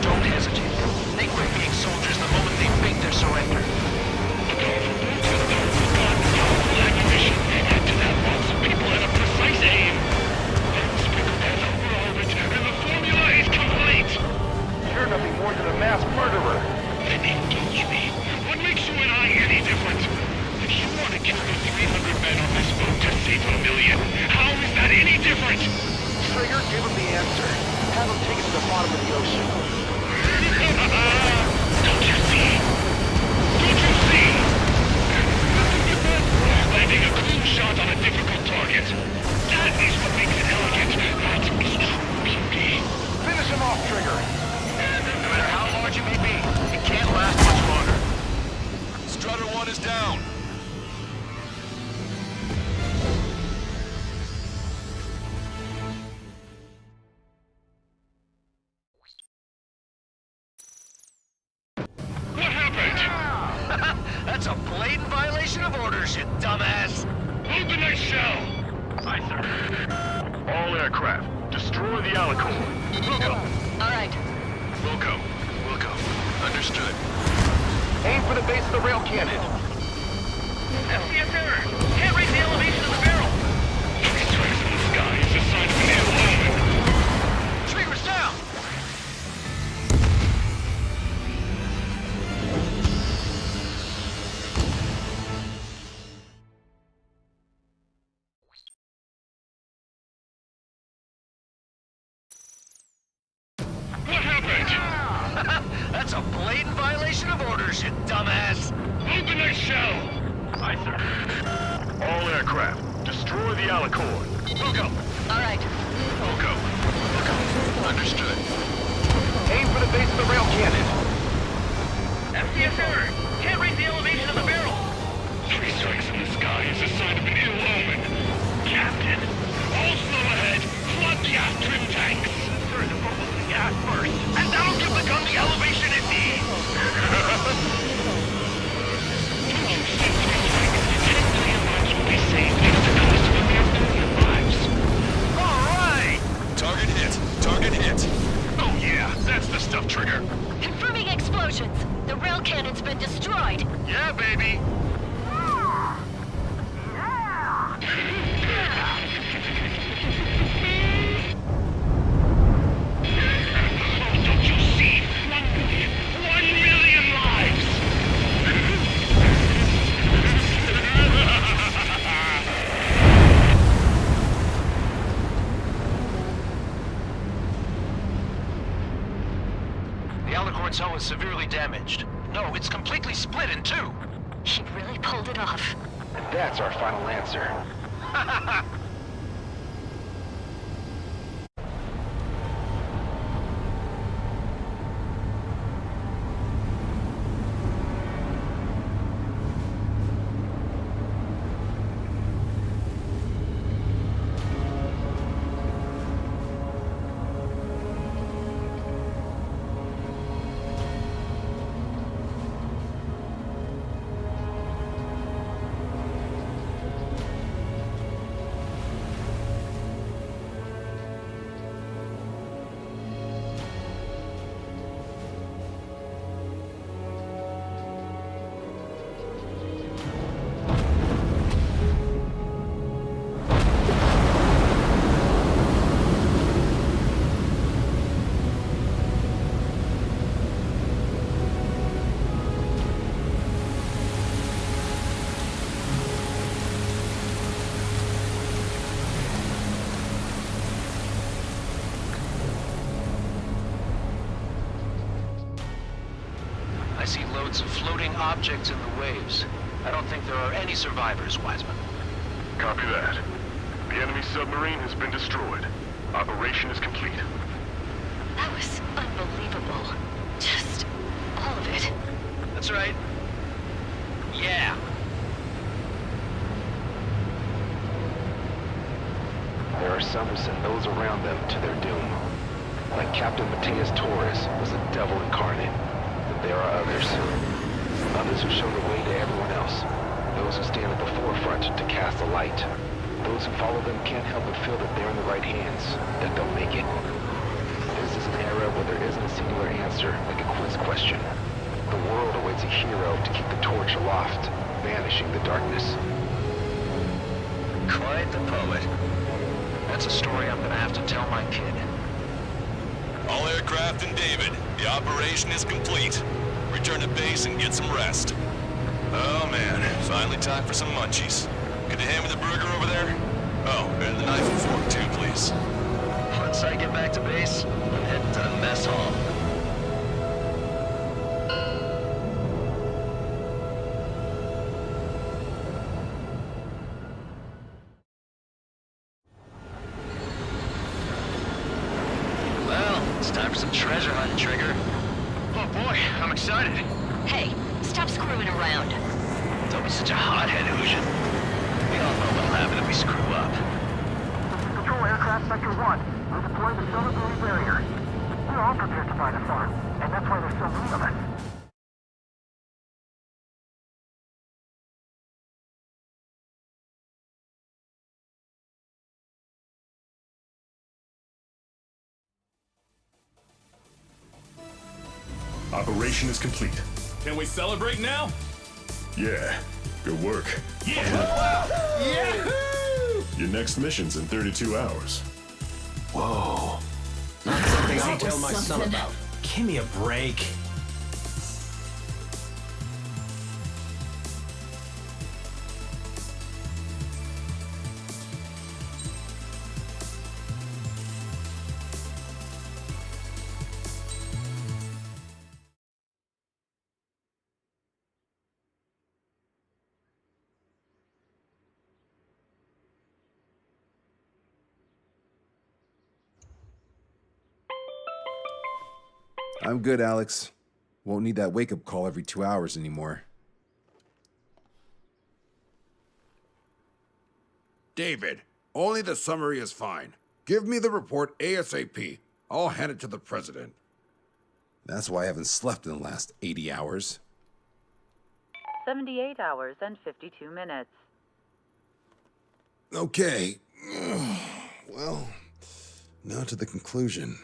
Speaker 15: Don't hesitate. They quit being soldiers the moment they fake their surrender.
Speaker 18: Ammunition. Add to that lots of people and a precise aim. Unspeakable over orbit, and the formula is complete.
Speaker 10: You're nothing more than a mass murderer.
Speaker 18: Then engage me. What makes you and I any different? If you want to kill the 300 men on this boat to save 1 million, how is that any different?
Speaker 10: Trigger, give him the answer. Have him take it to the bottom of the ocean.
Speaker 18: Don't you see? Don't you see? Landing a cool shot on a difficult target. That is what makes it elegant. That is true beauty.
Speaker 10: Finish him off, Trigger.
Speaker 15: No matter how large it may be, it can't last much longer.
Speaker 9: Strutter 1 is down.
Speaker 18: What happened?
Speaker 15: That's a blatant violation of orders, you dumbass.
Speaker 18: Move the next shell.
Speaker 10: Aye, sir. All aircraft, destroy the Alicorn.
Speaker 15: Wilco. All right.
Speaker 10: Wilco. Understood. Aim for the base of the rail cannon.
Speaker 18: FCS error. Can't reach the elevation of the barrel. 3 strikes in the sky is a sign of an ill omen.
Speaker 15: Trigger's down.
Speaker 18: What happened?
Speaker 15: That's a blatant violation of orders, you dumbass.
Speaker 18: Move the next shell.
Speaker 10: Aye, sir. All aircraft, destroy the Alicorn.
Speaker 15: Wilco. All right.
Speaker 10: Wilco. Understood. Aim for the base of the rail cannon.
Speaker 18: FCS error. Can't reach the elevation of the barrel. 3 strikes in the sky is a sign of an ill omen. Captain, all slow ahead. Flood the aft trim tanks.
Speaker 10: Turn the focus to gas first.
Speaker 18: And that'll give the gun the elevation it needs. Don't you see 3 strikes? 10 million lives will be saved at the cost of a mere 4 lives.
Speaker 10: All right!
Speaker 9: Target hit.
Speaker 18: Oh yeah, that's the stuff, Trigger.
Speaker 11: Confirming explosions. The rail cannon's been destroyed.
Speaker 18: Yeah, baby. Don't you see? 1 million lives!
Speaker 15: The Alicorn's hull is severely damaged. No, it's completely split in 2.
Speaker 11: She really pulled it off.
Speaker 10: And that's our final answer.
Speaker 15: see loads of floating objects in the waves. I don't think there are any survivors, Wiseman.
Speaker 7: Copy that. The enemy submarine has been destroyed. Operation is complete.
Speaker 11: That was unbelievable. Just all of it.
Speaker 15: That's right. Yeah.
Speaker 13: There are some who send those around them to their doom. Like Captain Mateus Torres was a devil incarnate. But there are others. Others who show the way to everyone else. Those who stand at the forefront to cast a light. Those who follow them can't help but feel that they're in the right hands, that they'll make it. This is an era where there isn't a singular answer, like a quiz question. The world awaits a hero to keep the torch aloft, banishing the darkness.
Speaker 15: Quite the poet. That's a story I'm gonna have to tell my kid.
Speaker 9: All aircraft in David, the operation is complete. Return to base and get some rest. Oh man, finally time for some munchies. Could you hand me the burger over there? Oh, and the knife and fork too, please.
Speaker 15: Once I get back to base, I'm heading to the mess hall. Well, it's time for some treasure hunt, Trigger.
Speaker 18: Oh boy, I'm excited.
Speaker 11: Hey, stop screwing around.
Speaker 15: Don't be such a hothead, Ocean. We all know what'll happen if we screw up.
Speaker 10: Control aircraft sector 1. We're deploying the solar barrier. We're all prepared to fight a farm, and that's why there's so many of us.
Speaker 7: Operation is complete.
Speaker 12: Can we celebrate now?
Speaker 7: Yeah, good work.
Speaker 12: Yeah! Yahoo!
Speaker 7: Your next mission's in 32 hours.
Speaker 3: Whoa. Not something I
Speaker 6: That
Speaker 3: tell
Speaker 6: was
Speaker 3: my son
Speaker 6: something.
Speaker 3: about. Give me a break.
Speaker 1: I'm good, Alex. Won't need that wake-up call every 2 hours anymore.
Speaker 5: David, only the summary is fine. Give me the report ASAP. I'll hand it to the president.
Speaker 1: That's why I haven't slept in the last 80 hours.
Speaker 16: 78 hours and 52 minutes.
Speaker 1: Okay. Well, now to the conclusion.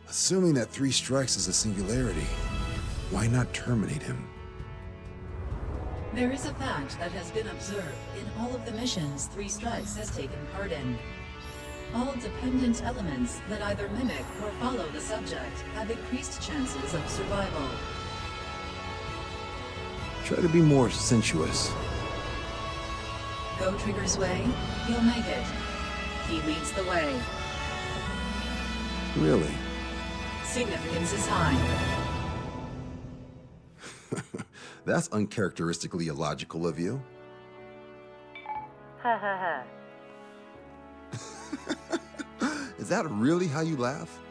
Speaker 1: Assuming that 3 strikes is a singularity, why not terminate him?
Speaker 14: There is a fact that has been observed in all of the missions 3 Strikes has taken part in. All dependent elements that either mimic or follow the subject have increased chances of survival.
Speaker 1: Try to be more sensuous.
Speaker 14: Go Trigger's way, you'll make it. He leads the way.
Speaker 1: Really?
Speaker 14: Significance is high.
Speaker 1: That's uncharacteristically illogical of you.
Speaker 16: Ha ha ha.
Speaker 1: Is that really how you laugh?